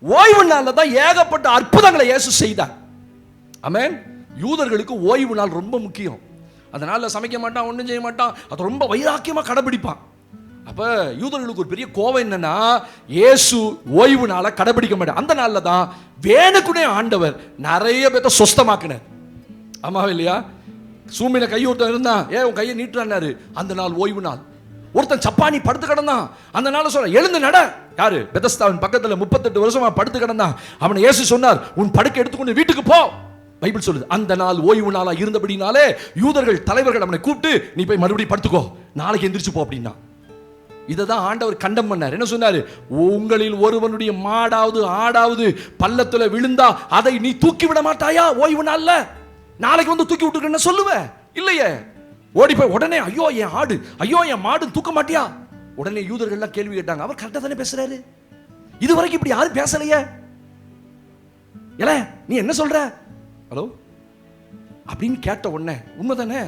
Speaker 1: ஓய்வு நாள்ல தான் ஏகப்பட்ட அற்புதங்களை இயேசு செய்தார். ஆமென். யூதர்களுக்கு ஓய்வு நாள் ரொம்ப முக்கியம். அதனால சமைக்க மாட்டான், ஒன்றும் செய்ய மாட்டான், அது ரொம்ப வைராக்கியமா கடைபிடிப்பான். அப்ப யூதர்களுக்கு ஒரு பெரிய கோவம் என்னன்னா, இயேசு ஓய்வு நாளை கடைபிடிக்க மாட்டார். அந்த நாள்ல தான் வேணுக்குனே ஆண்டவர் நிறைய பேரை சொஸ்தமாக்கினார். ஆமாவா இல்லையா? சூமில கை ஒருத்தன் இருந்தான், உன் கையை நீட்டுறாரு, அந்த நாள் ஓய்வு நாள். ஒருத்தன் சப்பானி படுத்து கிடந்தான், அந்த நாள் சொல்ற எழுந்து நட. யாரு? பெதஸ்தாவின் பக்கத்துல 38 வருஷமா படுத்து கிடந்தான். அவனை இயேசு சொன்னார், உன் படுக்கை எடுத்துக்கொண்டு வீட்டுக்கு போ. பைபிள் சொல்லுது அந்த நாள் ஓய்வு நாளா இருந்தபடினாலே யூதர்கள் தலைவர்கள் அவனை கூப்பிட்டு, நீ போய் மறுபடியும் படுத்துக்கோ, நாளைக்கு எந்திரிச்சு போ அப்படின்னா. இததான் ஆண்டவர் கண்டம் பண்ணார். என்ன சொன்னாரு? உங்களில் ஒருவனுடைய மாடாவது ஆடாவது பள்ளத்துல விழுந்தா அதை நீ தூக்கி விட மாட்டாயா ஓய்வு நாள்ல? நாளைக்கு வந்து தூக்கி விட்டுருக்க சொல்லுவ இல்லையே. ஓடி போய் உடனே ஐயோ என் ஆடு, ஐயோ என் மாடு தூக்க மாட்டியா? உடனே யூதர்கள் எல்லாம் கேள்வி கேட்டாங்க. அவர் கரெக்டா தானே பேசுறாரு, இது வரைக்கும் இப்படி யாரும் பேசலையே. இல்ல நீ என்ன சொல்ற? ஹலோ அப்படின்னு கேட்ட உடனே உண்மைதானே?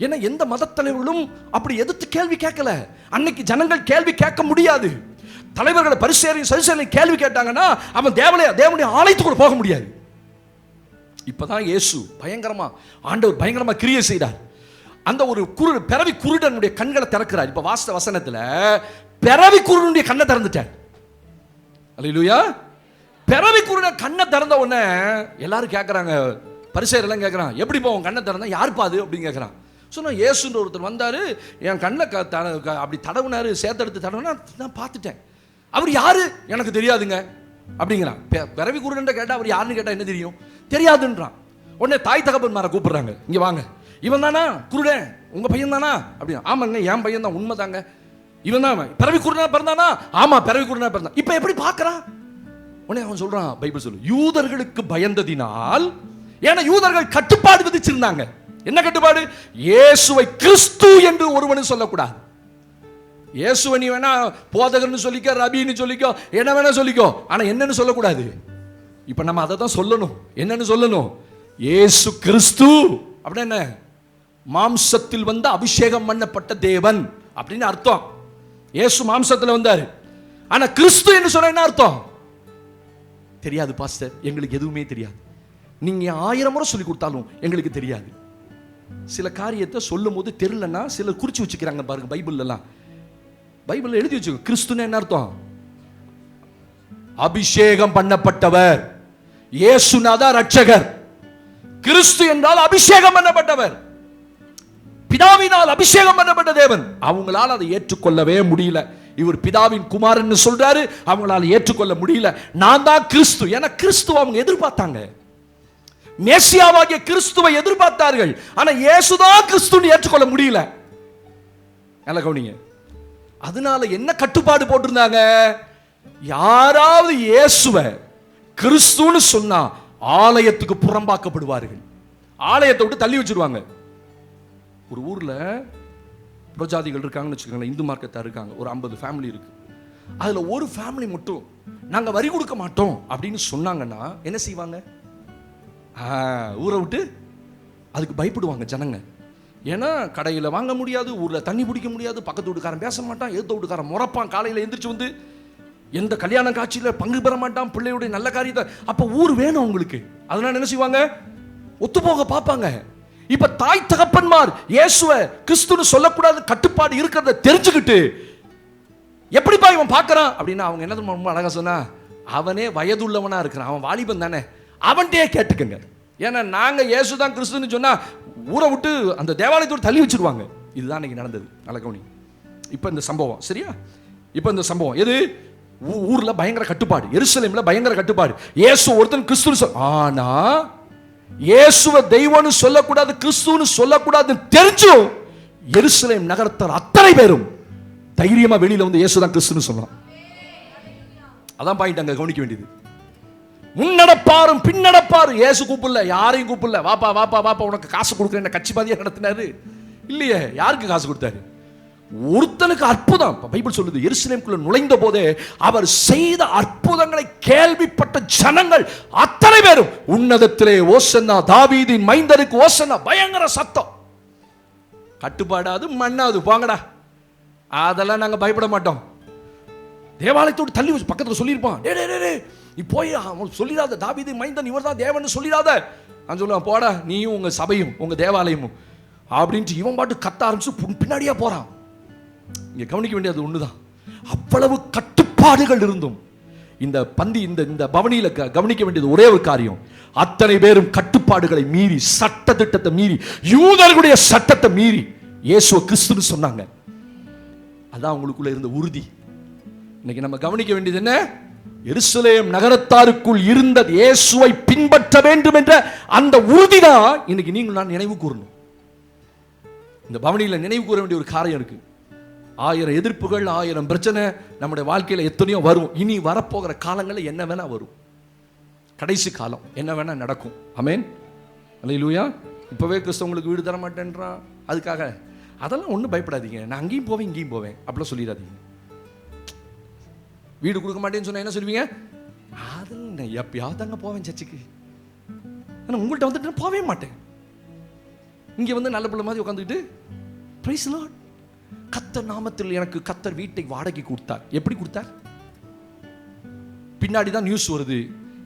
Speaker 1: ஏன்னா எந்த மத தலைவர்களும் அப்படி எதிர்த்து கேள்வி கேட்கல. அன்னைக்கு ஜனங்கள் கேள்வி கேட்க முடியாது. தலைவர்களை பரிசேரையும் சரிசேரையும் கேள்வி கேட்டாங்கன்னா அவன் தேவனுடைய ஆலயத்துக்குள்ள போக முடியாது. இப்பதான் இயேசு பயங்கரமா, ஆண்டவர் பயங்கரமா கிரியை செய்தார். அந்த ஒரு பிறவி குருடனுடைய கண்களை திறக்கிறார். இப்ப வாஸ்த வசனத்துல பிறவி குருடனுடைய கண்ணை திறந்துட்டார். அல்லேலூயா. பிறவி குருட கண்ணை திறந்த உடனே எல்லாரும் கேட்கறாங்க, பரிசேயர் எல்லாம் கேட்கறான், எப்படி போவோம் கண்ணை திறந்தா, யார் பாது அப்படின்னு கேட்கறான். சொன்னா இயேசுன்ற ஒருத்தர் வந்தாரு, என் கண்ணை அப்படி தடவுனாரு, சேர்த்தெடுத்து தடவுனா நான் பார்த்துட்டேன். அவர் யாரு எனக்கு தெரியாதுங்க அப்படிங்கிறான். பிறவி குருடன்ட்ட கேட்டா அவர் யாருன்னு கேட்டா என்ன தெரியும், தெரியாதுன்றான். உடனே தாய் தகப்பன்மாரை கூப்பிடுறாங்க, இங்க வாங்க, இவன் தானா குருடன், உங்க பையன் தானா அப்படின்னா, ஆமாங்க என் பையன் தான், உண்மை தாங்க, இவன் தான் பிறவி குருடனா பிறந்தானா, ஆமா பிறவி குருடனா பிறந்தான். இப்ப எப்படி பார்க்கறான்? உடனே அவன் சொல்றான், பைபிள் சொல்லு, யூதர்களுக்கு பயந்ததினால், ஏன்னா யூதர்கள் கட்டுப்பாடு விதிச்சிருந்தாங்க. என்ன கட்டுப்பாடு? இயேசுவை கிறிஸ்து என்று ஒருவனும் சொல்லக்கூடாது. இயேசுவை நீ வேணா போதகர்னு சொல்லிக்கோ, ரபின்னு சொல்லிக்கோ, என்ன வேணா சொல்லிக்கோ, ஆனா என்னன்னு சொல்லக்கூடாது. இப்ப நம்ம அதை தான் சொல்லணும். என்னன்னு சொல்லணும்? இயேசு கிறிஸ்து அப்படின்னா என்ன? மாம்சத்தில் வந்து அபிஷேகம் பண்ணப்பட்ட தேவன் அப்படின்னு அர்த்தம். இயேசு மாம்சத்தில் வந்தாரு. ஆனா கிறிஸ்து என்று சொன்ன என்ன அர்த்தம்? தெரியாது பாஸ்டர், எங்களுக்கு எதுவுமே தெரியாது. நீங்க 1000 முறை சொல்லி கொடுத்தாலும் எங்களுக்கு தெரியாது. சில காரியத்தை சொல்லும் போது தெரியலன்னா சிலர் குறிச்சு வச்சுக்கிறாங்க பாருங்க. பைபிள்ல எழுதி வச்சுக்கோ, கிறிஸ்துன்னு என்ன அர்த்தம்? அபிஷேகம் பண்ணப்பட்டவர். இயேசுநாதா ரட்சகர். கிறிஸ்து என்றால் அபிஷேகம் பண்ணப்பட்டவர், பிதாவினால் அபிஷேகம் பண்ணப்பட்ட தேவன். அவங்களால அதை ஏற்றுக்கொள்ளவே முடியல. இவர் பிதாவின் குமாரன் சொல்றாரு, அவங்களால ஏற்றுக்கொள்ள முடியல. நான் தான் கிறிஸ்து. ஏன்னா கிறிஸ்துவ அவங்க எதிர்பார்த்தாங்க, மேசியாவாகிய கிறிஸ்துவை எதிர்பார்த்தார்கள். ஆனா இயேசுதான் கிறிஸ்துன்னு ஏற்றுக்கொள்ள முடியல. நல்ல கவனிங்க. அதனால என்ன கட்டுப்பாடு போட்டிருந்தாங்க? யாராவது இயேசுவை கிறிஸ்துன்னு சொன்னா ஆலயத்துக்கு புறம்பாக்கப்படுவார்கள். ஆலயத்தை விட்டு தள்ளி வச்சிருவாங்க. ஒரு ஊர்ல புரஜாதிகள் இருக்காங்கன்னு வச்சுக்கோங்களேன், இந்து மார்க்கத்தார் இருக்காங்க, ஒரு 50 ஃபேமிலி இருக்கு. அதுல ஒரு ஃபேமிலி மட்டும் நாங்க வரி கொடுக்க மாட்டோம் அப்படின்னு சொன்னாங்கன்னா என்ன செய்வாங்க? ஊரை விட்டு அதுக்கு பயப்படுவாங்க ஜனங்க. ஏன்னா கடையில் வாங்க முடியாது, ஊர்ல தண்ணி பிடிக்க முடியாது, பக்கத்து வீட்டுக்காரன் பேச மாட்டான், எதிர்த்த வீட்டுக்காரன் முறைப்பான், காலையில் எந்திரிச்சு வந்து எந்த கல்யாண காட்சியில பங்கு பெற மாட்டான், பிள்ளையுடைய நல்ல காரியத்தை. அப்ப ஊர் வேணும் அவங்களுக்கு. அதனால என்ன செய்வாங்க? ஒத்து போக பார்ப்பாங்க. இப்ப தாய் தகப்பன்மார் இயேசுவை கிறிஸ்துன்னு சொல்லக்கூடாது கட்டுப்பாடு இருக்கிறத தெரிஞ்சுக்கிட்டு எப்படிப்பா இவன் பார்க்கறான் அப்படின்னா அவங்க என்ன ரொம்ப அழகா சொன்னா, அவனே வயதுள்ளவனா இருக்கிறான், அவன் வாலிபன் தானே, அவன்கிட்டயே கேட்டுக்கங்க. ஏன்னா நாங்க இயேசுதான் கிறிஸ்துன்னு சொன்னா ஊரை விட்டு அந்த தேவாலயத்தோடு தள்ளி வச்சிருவாங்க. இதுதான் இன்னைக்கு நடந்தது. நல்ல கவனி. இப்ப இந்த சம்பவம் சரியா? இப்ப இந்த சம்பவம் எது? ஊர்ல பயங்கர கட்டுப்பாடு, எருசலேம்ல பயங்கர கட்டுப்பாடு. இயேசு ஒருத்தன் கிறிஸ்து, ஆனா இயேசுவை தெய்வம்னு சொல்லக்கூடாது, கிறிஸ்துன்னு சொல்லக்கூடாது தெரிஞ்சும் எருசலேம் நகரத்தார் அத்தனை பேரும் தைரியமா வெளியில வந்து இயேசுதான் கிறிஸ்துன்னு சொன்னான். அதான் பாயிண்ட் அங்க கவனிக்க வேண்டியது. முன்னடப்பாரும் பின்னடப்பாரு. இயேசு கூப்பிடல, யாரையும் கூப்பிடல. வாப்பா வாப்பா வாப்பா உனக்கு காசு கொடுக்குறேன் கட்சி பாதியா நடத்தினாரு இல்லையே. யாருக்கு காசு கொடுத்தாரு? ஒருத்தனுக்கு அற்புதம். பைபிள் சொல்லுது, எருசலேமுக்குள்ள நுழைந்த போதே அவர் செய்த அற்புதங்களை கேள்விப்பட்ட ஜனங்கள் அத்தனை பேரும் உன்னதத்திலே ஓசன்னா, தாவீதின் மைந்தருக்கு ஓசன்னா, பயங்கர சத்தம். கட்டுப்பாடாது மண்ணாது போங்கடா, அதெல்லாம் நாங்க பயப்பட மாட்டோம். தேவாலயத்தோடு தள்ளி வச்சு பக்கத்துல சொல்லியிருப்பான், நீ போய் சொல்லிடாத, தாவீதின் மைந்தன் இவர் தான் தேவன் சொல்லிடாத. நான் சொல்லுவான், போடா நீயும் உங்க சபையும் உங்க தேவாலயமும் அப்படின்ட்டு இவன் பாட்டு கத்த ஆரம்பிச்சு பின்னாடியா போறான். இங்க கவனிக்க வேண்டியது ஒண்ணுதான், அவ்வளவு கட்டுப்பாடுகள் இருந்தும் இந்த பந்தி இந்த பவனியில கவனிக்க வேண்டியது ஒரே ஒரு காரியம், அத்தனை பேரும் கட்டுப்பாடுகளை மீறி, சட்ட திட்டத்தை மீறி, யூதர்களுடைய சட்டத்தை மீறி இயேசுவை கிறிஸ்துன்னு சொன்னாங்க. அதான் அவங்களுக்குள்ள இருந்த உறுதி. இன்னைக்கு நம்ம கவனிக்க வேண்டியது என்ன? எருசலேம் நகரத்தாருக்குள் இருந்த இயேசுவை பின்பற்ற வேண்டும் என்ற அந்த உறுதி தான் இன்னைக்கு நீங்கள் நான் நினைவு கூறணும். இந்த பவனியில நினைவு கூற வேண்டிய ஒரு காரியம் இருக்கு. 1000 எதிர்ப்புகள், 1000 பிரச்சனை நம்முடைய வாழ்க்கையில எத்தனையோ வரும். இனி வரப்போகிற காலங்களில் என்ன வேணா வரும். கடைசி காலம் என்ன வேணா நடக்கும். ஆமென். அல்லேலூயா. இப்பவே கிறிஸ்தவங்களுக்கு வீடு தர மாட்டேன்றான், அதுக்காக அதெல்லாம் ஒன்றும் பயப்படாதீங்க, நான் அங்கேயும் போவேன் இங்கேயும் போவேன் அப்படிலாம் சொல்லிடாதீங்க. வீடு கொடுக்க மாட்டேன்னு சொன்னா என்ன சொல்லுவீங்க? அதெல்லாம் நான் எப்பயாவது அங்கே போவேன் சர்ச்சுக்கு, ஆனால் உங்கள்கிட்ட வந்துட்டு நான் போவே மாட்டேன். இங்கே வந்து நல்ல பிள்ளை மாதிரி உட்காந்துக்கிட்டு பிரைஸ் லார்ட், கர்த்தர் நாமத்தில் எனக்கு கர்த்தர் வீட்டை வாடகை கொடுத்தார். எப்படி கொடுத்தார்? பின்னாடி தான் நியூஸ் வருது,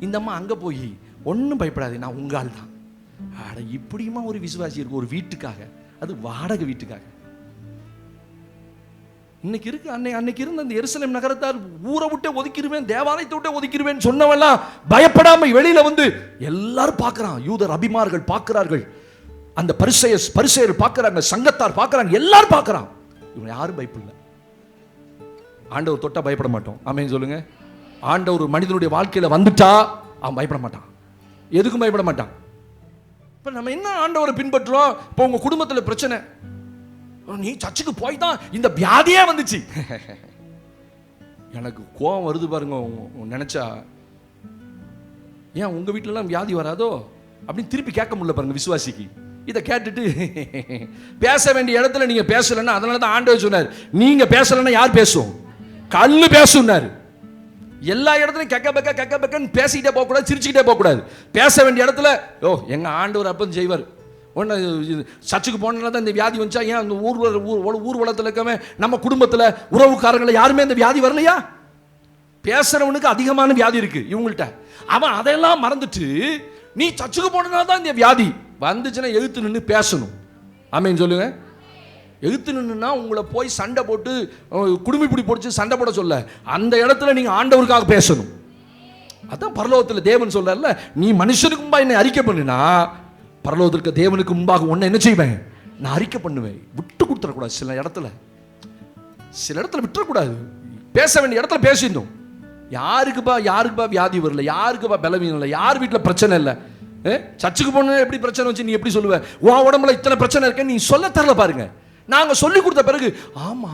Speaker 1: இந்த அம்மா அங்கே போய் ஒன்றும் பயப்படாது, நான் உங்க ஆள் தான். ஆட இப்படியுமா ஒரு விசுவாசி இருக்கு ஒரு வீட்டுக்காக, அது வாடகை வீட்டுக்காக. இன்னைக்கு இருக்கு. அன்னைக்கு இருந்த அந்த எருசலேம் நகரத்தார் ஊரை விட்டே ஒதுக்கிடுவேன், தேவாலயத்தை விட்டே ஒதுக்கிடுவேன் சொன்னவெல்லாம் பயப்படாம வெளியில வந்து எல்லாரும் பார்க்கறான். யூதர் அபிமார்கள் பார்க்கிறார்கள், அந்த பரிசேயர் பார்க்கறாங்க, சங்கத்தார் பார்க்கறாங்க, எல்லாரும் பார்க்கறான். இவங்க யாரும் பயப்படல. ஆண்டவர் தொட்டா பயப்பட மாட்டோம். ஆமென் சொல்லுங்க. ஆண்டவர் ஒரு மனிதனுடைய வாழ்க்கையில வந்துட்டா அவன் பயப்பட மாட்டான், எதுக்கும் பயப்பட மாட்டான். இப்ப நம்ம என்ன ஆண்டவரை பின்பற்றுறோம்? இப்போ உங்க குடும்பத்தில் பிரச்சனை, நீ சர்ச்சுக்கு போய் தான் இந்த வியாதியே வந்துச்சு. எனக்கு கோபம் வருது பாருங்க நினைச்சா. ஏன் உங்க வீட்டிலலாம் வியாதி வராதோ அப்படின்னு திருப்பி கேட்க முடியல பாருங்க விசுவாசிக்கு. இதை கேட்டுட்டு பேச வேண்டிய இடத்துல நீங்க பேசலன்னா, அதனால தான் ஆண்டவர் சொன்னார், நீங்க பேசலன்னா யார் பேசும்? கல்லு பேசுனாரு. எல்லா இடத்துலையும் கெக்க பெக்கன்னு பேசிக்கிட்டே போகக்கூடாது, சிரிச்சுக்கிட்டே போகக்கூடாது. பேச வேண்டிய இடத்துல எங்க ஆண்டவர் அப்போ செய்வார். ஒன்று சர்ச்சுக்கு போனால தான் இந்த வியாதி வந்துச்சா? ஏன் அந்த ஊர்வலத்தில் இருக்கவே நம்ம குடும்பத்தில் உறவுக்காரங்களை யாருமே இந்த வியாதி வரலையா? பேசுறவனுக்கு அதிகமான வியாதி இருக்கு இவங்கள்ட்ட. அவன் அதையெல்லாம் மறந்துட்டு நீ சர்ச்சுக்கு போனதுனால தான் இந்த வியாதி வந்துச்சுன்னா எதிர்த்து நின்று பேசணும். ஆமென் சொல்லுங்க. எதிர்த்து நின்றுனா உங்களை போய் சண்டை போட்டு குடுமி பிடி போட்டு சண்டை போட சொல்ல, அந்த இடத்துல நீங்க ஆண்டவருக்காக பேசணும். அதான் பரலோகத்தில் தேவன் சொல்றாருல, நீ மனுஷனுக்கு முன்பாக என்னை அறிக்கை பண்ணுனா பரலோகத்திற்கு தேவனுக்கு முன்பாக உன்னை என்ன செய்வேன்? நான் அறிக்கை பண்ணுவேன். விட்டு கொடுத்துடக்கூடாது. சில இடத்துல விட்டுறக்கூடாது. பேச வேண்டிய இடத்துல பேசிடணும். யாருக்குப்பா வியாதி வரல, யாருக்குப்பா பலவீனம் இல்லை, யார் வீட்டில் பிரச்சனை இல்லை. சர்ச்சுக்கு போன எப்படி பிரச்சனை வச்சு நீ எப்படி சொல்லுவ? உன் உடம்புல இத்தனை பிரச்சனை இருக்கேன்னு நீ சொல்ல தரல பாருங்க. நாங்க சொல்லி கொடுத்த பிறகு ஆமா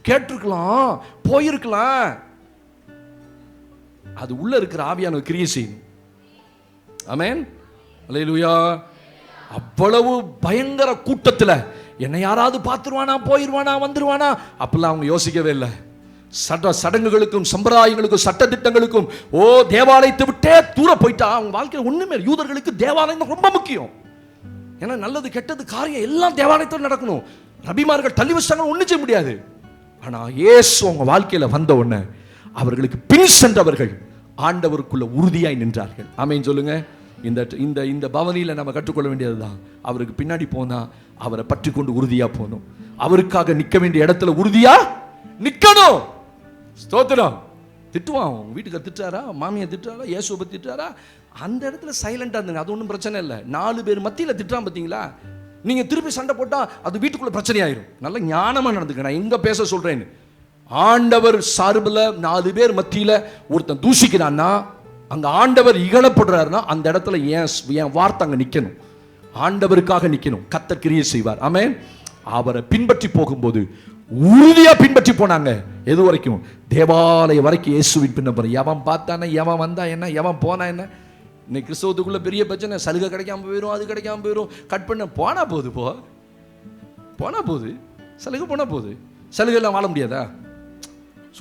Speaker 1: கேட்டிருக்கலாம், போயிருக்கலாம். அது உள்ள இருக்கிற ஆவியான கிரியை செய்யணும். ஆமென் அல்லேலூயா. அவ்வளவு பயங்கர கூட்டத்தில் என்னை யாராவது பார்த்துருவானா, போயிருவானா, வந்துருவானா அப்படிலாம் அவங்க யோசிக்கவே இல்லை. சடங்குகளுக்கும் சம்பிரதாயங்களுக்கும் சட்ட திட்டங்களுக்கும் தேவாலயத்தை விட்டே தூர போயிட்டா அவங்க வாழ்க்கையில் ஒண்ணுமே. யூதர்களுக்கு தேவாலயம் ரொம்ப முக்கியம். ஏன்னா நல்லது கெட்டது காரியம் எல்லாம் தேவாலயத்தில் நடக்கணும். ரபிமார்கள் தள்ளி வச்சாங்க, ஒன்றும் செய்ய முடியாது. ஆனா இயேசு அவங்க வாழ்க்கையில வந்த உடனே அவர்களுக்கு பின் சென்றவர்கள் ஆண்டவருக்குள்ள உறுதியாய் நின்றார்கள். ஆமென் சொல்லுங்க. இந்த பவனியில நம்ம கற்றுக்கொள்ள வேண்டியதுதான், அவருக்கு பின்னாடி போனா அவரை பற்றி கொண்டு உறுதியா போகணும். அவருக்காக நிற்க வேண்டிய இடத்துல உறுதியா நிக்கணும். ஸ்தோத்திரம். திட்டுவான், உங்க வீட்டுக்கு திட்டாரா, மாமியை திட்டாரா, இயேசுவை திட்டாரா, அந்த இடத்துல சைலண்டா இருந்துங்க. அது ஒன்றும் பிரச்சனை இல்லை. 4 பேர் மத்தியில் திட்டான் பார்த்தீங்களா, நீங்க திருப்பி சண்டை போட்டா அது வீட்டுக்குள்ள பிரச்சனை ஆயிரும். நல்ல ஞானமா நடந்துக்க. நான் எங்க பேச சொல்றேன்னு, ஆண்டவர் சார்பில் 4 பேர் மத்தியில் ஒருத்தன் தூஷிக்கிறான்னா, அங்க ஆண்டவர் இகழப்படுறாருன்னா அந்த இடத்துல என் வார்த்தை அங்க நிக்கணும். ஆண்டவருக்காக நிக்கணும். கர்த்தர் கிரியை செய்வார். ஆமென். அவரை பின்பற்றி போகும்போது உறுதியா பின்பற்றி போனாங்க. எது வரைக்கும்? தேவாலயம் வரைக்கும் இயேசுவின் பின்ன. எவன் பார்த்தானே, எவன் வந்தா என்ன, எவன் போனா என்ன. இன்னைக்கு கிறிஸ்தவத்துக்குள்ள பெரிய பிரச்சனை, சலுகை கிடைக்காம போயிடும், அது கிடைக்காம போயிடும், கட் பண்ண போனா போகுது சலுகை போனா போகுது. சலுகை எல்லாம் வாழ முடியாதா?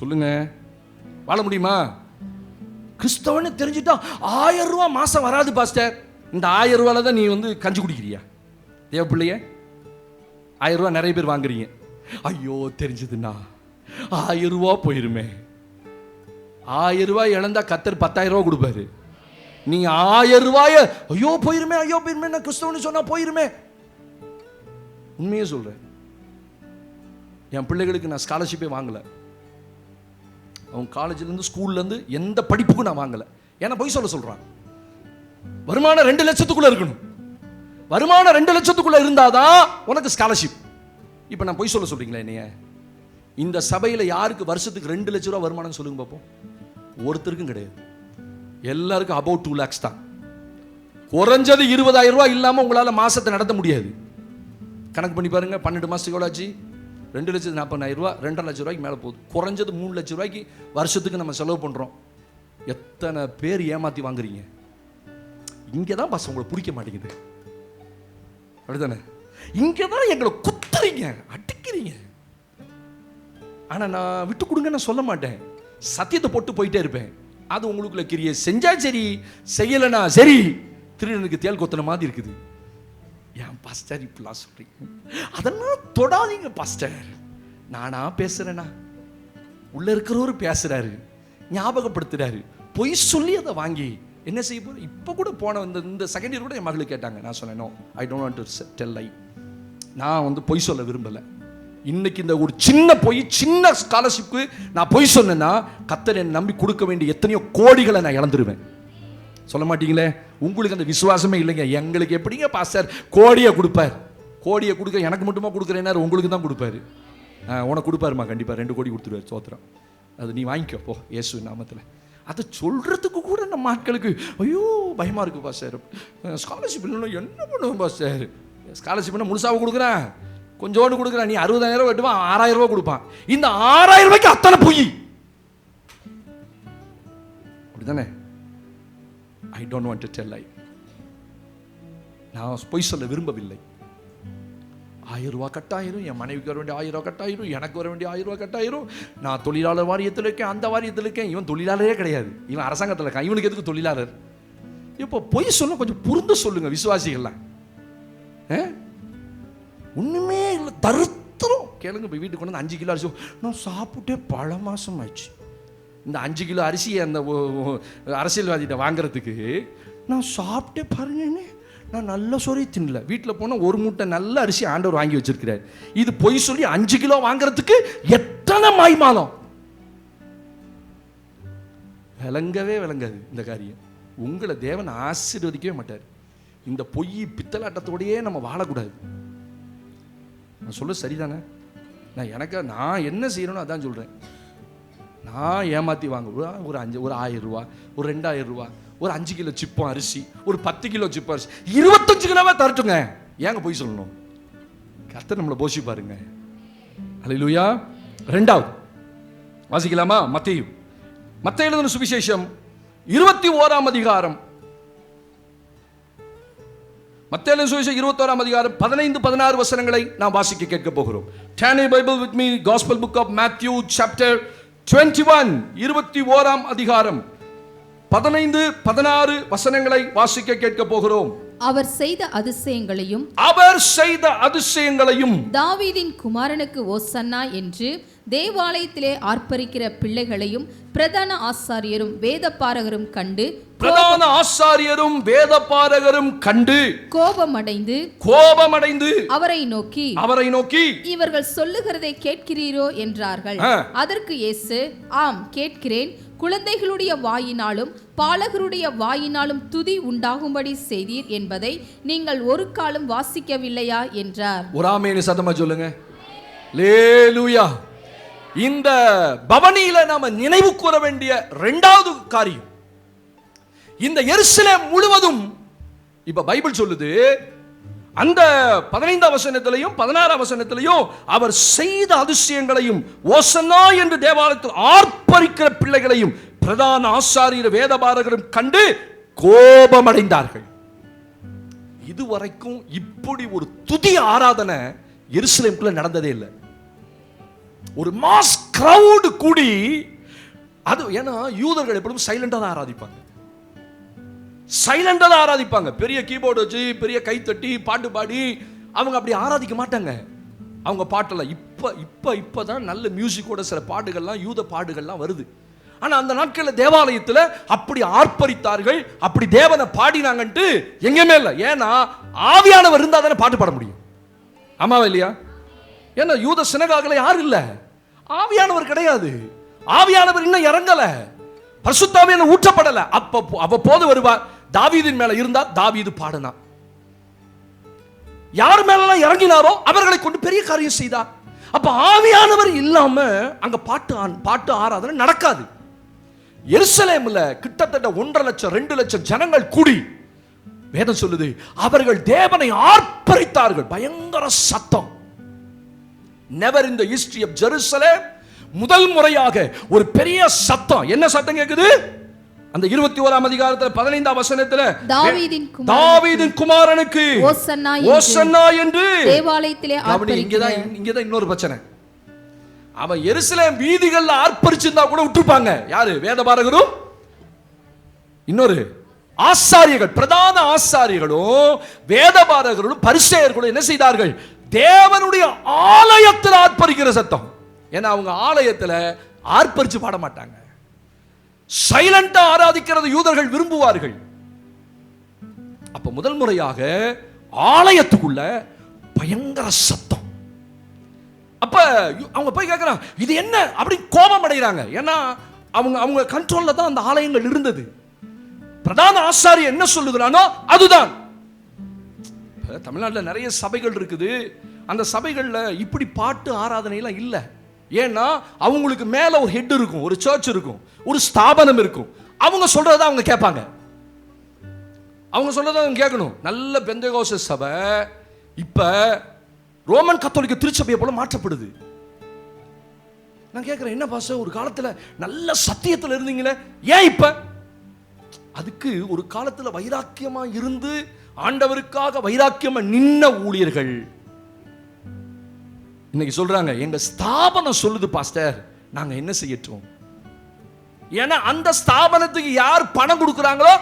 Speaker 1: சொல்லுங்க, வாழ முடியுமா? கிறிஸ்தவன்னு தெரிஞ்சுட்டா 1000 ரூபாய் மாசம் வராது பாஸ்டர். இந்த 1000 ரூபாயில தான் நீ கஞ்சி குடிக்கிறியா? தேவ பிள்ளைய 1000 ரூபாய் நிறைய பேர் வாங்குறீங்க. ஐயோ தெரிஞ்சதுன்னா 1000 ரூபாய் போயிருமே. 1000 ரூபாய் இழந்தா கர்த்தர் 10,000 ரூபாய் கொடுப்பாரு. நீங்க 1000 ரூபாய ஐயோ போயிருமே நான் கிறிஸ்தவன்னு சொன்னா போயிருமே. உண்மையே சொல்றேன், என் பிள்ளைகளுக்கு நான் ஸ்காலர்ஷிப்பே வாங்கல. அவங்க காலேஜ்லேருந்து ஸ்கூல்லேருந்து எந்த படிப்புக்கும் நான் வாங்கலை. ஏன்னா போய் சொல்கிறான். வருமானம் 2 லட்சத்துக்குள்ளே இருக்கணும். வருமானம் 2 லட்சத்துக்குள்ளே இருந்தாதான் உனக்கு ஸ்காலர்ஷிப். இப்போ நான் போய் சொல்கிறீங்களா என்னைய? இந்த சபையில் யாருக்கு வருஷத்துக்கு 2 லட்ச ரூபா வருமானம் சொல்லுங்க பார்ப்போம். ஒருத்தருக்கும் கிடையாது. எல்லாருக்கும் அபவுட் 2 lakhs தான். குறைஞ்சது 20,000 ரூபாய் இல்லாமல் உங்களால் மாசத்தை நடத்த முடியாது. கணக்கு பண்ணி பாருங்க. 12 மாசத்துக்கு எவ்வளோ ஆச்சு? 2,40,000 ரூபா. 2.5 லட்ச ரூபாய்க்கு மேலே போகுது. குறைஞ்சது 3 லட்ச ரூபாய்க்கு வருஷத்துக்கு நம்ம செலவு பண்ணுறோம். எத்தனை பேர் ஏமாற்றி வாங்குறீங்க? இங்கே தான் பாஸ் உங்களை பிடிக்க மாட்டேங்குது. அப்படித்தானே? இங்கே தான் எங்களை குத்துறீங்க, அடிக்கிறீங்க. ஆனால் நான் விட்டு கொடுங்க நான் சொல்ல மாட்டேன். சத்தியத்தை போட்டு போயிட்டே இருப்பேன். அது உங்களுக்குள்ள கிரியை செஞ்சா சரி, செய்யலைனா சரி, திருடனுக்கு தேல் கொத்துன மாதிரி இருக்குது. ஏன் பாஸ்டர் இப்படிலாம் சொல்றீங்க? அதெல்லாம் தொடாதீங்க பாஸ்டர். நானா பேசுறேனா? உள்ள இருக்கிறவரு பேசுறாரு, ஞாபகப்படுத்துறாரு. பொய் சொல்லி அதை வாங்கி என்ன செய்ய போறேன்? இப்போ கூட போன இந்த செகண்ட் இயர் கூட என் மகளுக்கு கேட்டாங்க. நான் சொன்னேன், no I don't want to tell lie. நான் பொய் சொல்ல விரும்பலை. இன்னைக்கு இந்த ஒரு சின்ன ஸ்காலர்ஷிப்க்கு நான் பொய் சொன்னேன்னா கர்த்தர் என்னை நம்பி கொடுக்க வேண்டிய எத்தனையோ கோடிகளை நான் இழந்துருவேன். சொல்ல மாட்டீங்களே? உங்களுக்கு அந்த விசுவாசமே இல்லைங்க. எங்களுக்கு எப்படிங்க பாஸ்டர் கோடியை கொடுப்பார்? கோடியை கொடுக்க எனக்கு மட்டுமா கொடுக்குறேன்னா உங்களுக்கு தான் கொடுப்பாரு. உனக்கு கொடுப்பாருமா, கண்டிப்பாக 2 கோடி கொடுத்துருவார். சோத்திரம். அது நீ வாங்கிக்கோ போ இயேசு நாமத்தில். அதை சொல்கிறதுக்கு கூட நம்ம ஆட்களுக்கு ஐயோ பயமாக இருக்குது பாஸ்டர். ஸ்காலர்ஷிப் இல்லைன்னா என்ன பண்ணுவோம் பாஸ்டர்? ஸ்காலர்ஷிப்னா முழுசாக கொடுக்குறேன், கொஞ்சோண்டு கொடுக்குறேன். நீ 60,000 வெட்டுவான், 6,000 ரூபா கொடுப்பான். இந்த 6,000 ரூபாய்க்கு அத்தனை பொய். அப்படிதானே? I don't want to tell lie. நான் பொய் சொல்ல விரும்பவில்லை. 1000 ரூபா கட்டாயிரும், என் மனைவிக்கு வர வேண்டிய 1000 ரூபா கட்டாயிரும், எனக்கு வர வேண்டிய 1000 ரூபா கட்டாயிரும். நான் தொழிலாளர் வாரியத்தில் இருக்கேன், அந்த வாரியத்தில் இருக்கேன். இவன் தொழிலாளரே கிடையாது, இவன் அரசாங்கத்தில் இருக்கான். இவனுக்கு எதுக்கு தொழிலாளர்? இப்போ பொய் சொல்ல கொஞ்சம் புரிந்து சொல்லுங்க விசுவாசிகள்லாம். ஒண்ணுமே இல்லை, தருத்திரம். கேளுங்க, போய் வீட்டுக்கு கொண்டு 5 கிலோ அரிசி நான் சாப்பிட்டே பல மாசம் ஆயிடுச்சு. இந்த 5 கிலோ அரிசியை அந்த அரசியல்வாதிகிட்ட வாங்குறதுக்கு நான் சாப்பிட்டே பாருங்கன்னு நான் நல்ல சொறி தின்னல. வீட்டில் போனால் 1 மூட்டை நல்ல அரிசி ஆண்டவர் வாங்கி வச்சிருக்கிறார். இது பொய் சொல்லி 5 கிலோ வாங்குறதுக்கு எத்தனை மாய்மாலம்? விளங்கவே விளங்காது இந்த காரியம். உங்களை தேவன் ஆசீர்வதிக்கவே மாட்டார். இந்த பொய் பித்தலாட்டத்தோடையே நம்ம வாழக்கூடாது. நான் சொல்ல சரிதானே? நான் என்ன செய்யணும்னு அதான் சொல்கிறேன். நான் ஏமாற்றி வாங்க ஒரு 1000 ரூபா, ஒரு 2000 ரூபா, ஒரு 5 கிலோ சிப்பம் அரிசி, ஒரு 10 கிலோ சிப்பம் அரிசி 25 கிலோவே தரட்டுங்க. ஏங்க போய் சொல்லணும்? கர்த்தர் நம்மளை போஷி பாருங்க. அல்லேலூயா. 2வது வாசிக்கலாமா? மத்தேயு எழுதின சுவிசேஷம் 21ஆம் அதிகாரம். மத்தேயு எழுதின சுவிசேஷம் 21ஆம் அதிகாரம் 15-16 வசனங்களை நாம் வாசிக்க கேட்க போகிறோம். Turn your Bible with me, Gospel book of Matthew chapter 21, 21ஆம் அதிகாரம் 15-16 வசனங்களை வாசிக்க கேட்க போகிறோம்.
Speaker 2: அவர் செய்த அதிசயங்களையும் தாவீதின் குமாரனுக்கு ஓசன்னா என்று தேவாலயத்திலே ஆர்ப்பரிக்கிற பிள்ளைகளையும் பிரதான ஆசாரியரும் வேதபாரகரும் கண்டு கோபமடைந்து அவரை நோக்கி இவர்கள் சொல்லுகிறதை கேட்கிறீரோ என்றார்கள். அதற்கு இயேசு, ஆம் கேட்கிறேன். குழந்தைகளுடைய வாயினாலும் பாலகருடைய வாயினாலும் துதி உண்டாகும்படி செய்தீர் என்பதை நீங்கள் ஒரு காலம் வாசிக்கவில்லையா என்றார். ஒரு ஆமென் சத்தமா சொல்லுங்க. அல்லேலூயா. இந்த பவனியில நாம நினைவு கூற வேண்டிய 2வது காரியம், இந்த எருசலேம் முழுவதும் இப்ப பைபிள் சொல்லுது, அந்த 15ஆம் வசனத்திலையும் 16ஆம் வசனத்திலையும் அவர் செய்த அதிசயங்களையும் ஓசன்னா என்று தேவாலயத்தில் ஆர்ப்பரிக்கிற பிள்ளைகளையும் பிரதான ஆசாரியர் வேதபாரகரும் கண்டு கோபமடைந்தார்கள். இதுவரைக்கும் இப்படி ஒரு துதி ஆராதனை எருசலேமுக்குள்ள நடந்ததே இல்லை. ஒரு மாஸ் கிரவுட் கூடி, அது ஏன்னா யூதர்கள் எப்பவும் சைலண்டா தான் ஆராதிப்பாங்க. பெரிய கீபோர்டு வச்சு, பெரிய கைத்தட்டி, பாட்டு பாடி அவங்க அப்படி ஆராதிக்க மாட்டாங்க. அவங்க பாட்டெல்லாம் இப்பதான் நல்ல மியூசிக்கோட சில பாடுகள்லாம், யூத பாடுகள்லாம் வருது. ஆனா அந்த நாட்களில் தேவாலயத்தில் அப்படி ஆர்ப்பரித்தார்கள், அப்படி தேவனை பாடினாங்கன்ட்டு எங்கேயுமே இல்லை. ஏன்னா ஆவியானவர் இருந்தா தானே பாட்டு பாட முடியும். ஆமாவா இல்லையா? ஏன்னா யூத சினகாகல யாரும் இல்ல, ஆவியானவர் கிடையாது. ஆவியானவர் இன்னும் இறங்கல, பரிசுத்தாவியானவர் ஊற்றப்படல. அவ்வப்போது வருவார். தாவீதின் மேல இருந்தா தாவீது பாடினார். யார் மேலாம் இறங்கினாரோ அவர்களை கொண்டு பெரிய காரியம் செய்தார். அப்ப ஆவியானவர் இல்லாம அங்க பாட்டு ஆராதனை நடக்காது. எருசலேம்ல கிட்டத்தட்ட 1.5 லட்சம் 2 லட்சம் ஜனங்கள் கூடி, வேதம் சொல்லுது, அவர்கள் தேவனை ஆர்ப்பரித்தார்கள். பயங்கர சத்தம். Never in the history of Jerusalem முதல் முறையாக ஒரு பெரிய சத்தம். என்ன சத்தம் கேக்குது? அந்த 21ஆம் அதிகாரத்தில் 15ஆம் வசனத்தில் தாவீதின் குமாரனுக்கு ஓசன்னா என்று தேவாலயத்திலே ஆர்ப்பரிக்கிறார். இங்கதான் இன்னொரு பிரச்சனை. அவன் எருசலேம் வீதிகள்ல ஆர்ப்பரிச்சிருந்தா கூட விட்டுருப்பாங்க. யாரு? வேதபாரகரும் இன்னொரு ஆசாரியர்கள், பிரதான ஆசாரியர்களும் வேதபாரகர்களும் பரிசேயர்களும் என்ன செய்தார்கள்? தேவனுடைய ஆலயத்தில் ஆர்ப்பரிக்கிற சத்தம். ஏன்னா அவங்க ஆலயத்தில் ஆர்ப்பரிச்சு பாட மாட்டாங்க, சைலண்டா ஆராதிக்கிறது யூதர்கள் விரும்புவார்கள். அப்ப முதல் முறையாக ஆலயத்துக்குள்ள பயங்கர சத்தம். அப்ப அவங்க போய் கேட்கறாங்க இது என்ன அப்படி கோபம் அடைகிறாங்க. ஏன்னா அவங்க கண்ட்ரோல்ல தான் அந்த ஆலயங்கள் இருந்தது. பிரதான ஆசாரியர் என்ன சொல்லுகிறானோ அதுதான். தமிழ்நாட்டில் நிறைய சபைகள் இருக்குது. அந்த சபைகள்ல இப்படி பாட்டு ஆராதனை எல்லாம் இல்ல. ஏன்னா அவங்களுக்கு மேல ஒரு ஹெட் இருக்கும், ஒரு சர்ச் இருக்கும், ஒரு ஸ்தாபனம் இருக்கும். அவங்க சொல்றதை அவங்க கேட்பாங்க, அவங்க சொல்றதை அவங்க கேட்கணும். நல்ல பெந்தேகோஸ்தே சபை இப்ப ரோமன் கத்தோலிக்க திருச்சபையை போல மாற்றப்படுது. நான் கேட்கிறேன், என்ன பாஸ்டர் ஒரு காலத்துல நல்ல சத்தியத்துல இருந்தீங்களே, ஏன் இப்ப? அதுக்கு ஒரு காலத்துல வைராக்கியமா இருந்து ஆண்டவருக்காக வைராக்கியமா நின்ன ஊழியர்கள் இன்னைக்கு சொல்றாங்க எங்க ஸ்தாபனம் சொல்லுது பாஸ்டர், நாங்க என்ன செய்யட்டும்? ஏன்னா அந்த ஸ்தாபனத்துக்கு யார் பணம் கொடுக்குறாங்களோ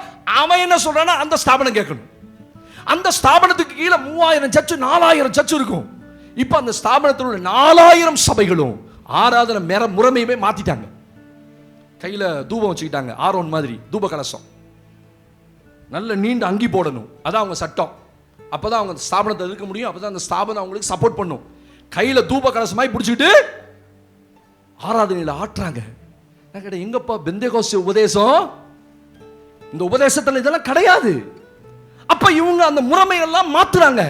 Speaker 2: அவன் என்ன சொல்றானா அந்த ஸ்தாபனம் கேட்கணும். அந்த ஸ்தாபனத்துக்கு கீழே 3000 சர்ச் 4000 சர்ச் இருக்கும். இப்ப அந்த ஸ்தாபனத்தில் உள்ள 4000 சபைகளும் ஆராதனை முறைமையுமே மாத்திட்டாங்க. கையில தூபம் வச்சுக்கிட்டாங்க, ஆரோன் மாதிரி தூப கலசம், நல்ல நீண்ட அங்கி போடணும், அதான் அவங்க சட்டம். அப்பதான் அவங்க ஸ்தாபனத்தை இருக்க முடியும், அப்பதான் அந்த ஸ்தாபனம் அவங்களுக்கு சப்போர்ட் பண்ணும். கையில தூப கலசமாய் பிடிச்சிக்கிட்டு ஆராதனையில ஆட்டுறாங்க. நான் கேட்டேன், எங்கப்பா பெந்தேகோஸ்தே உபதேசம்? இந்த உபதேசத்துல இதெல்லாம் கிடையாது. அப்ப இவங்க அந்த முறைமையெல்லாம் மாத்துறாங்க.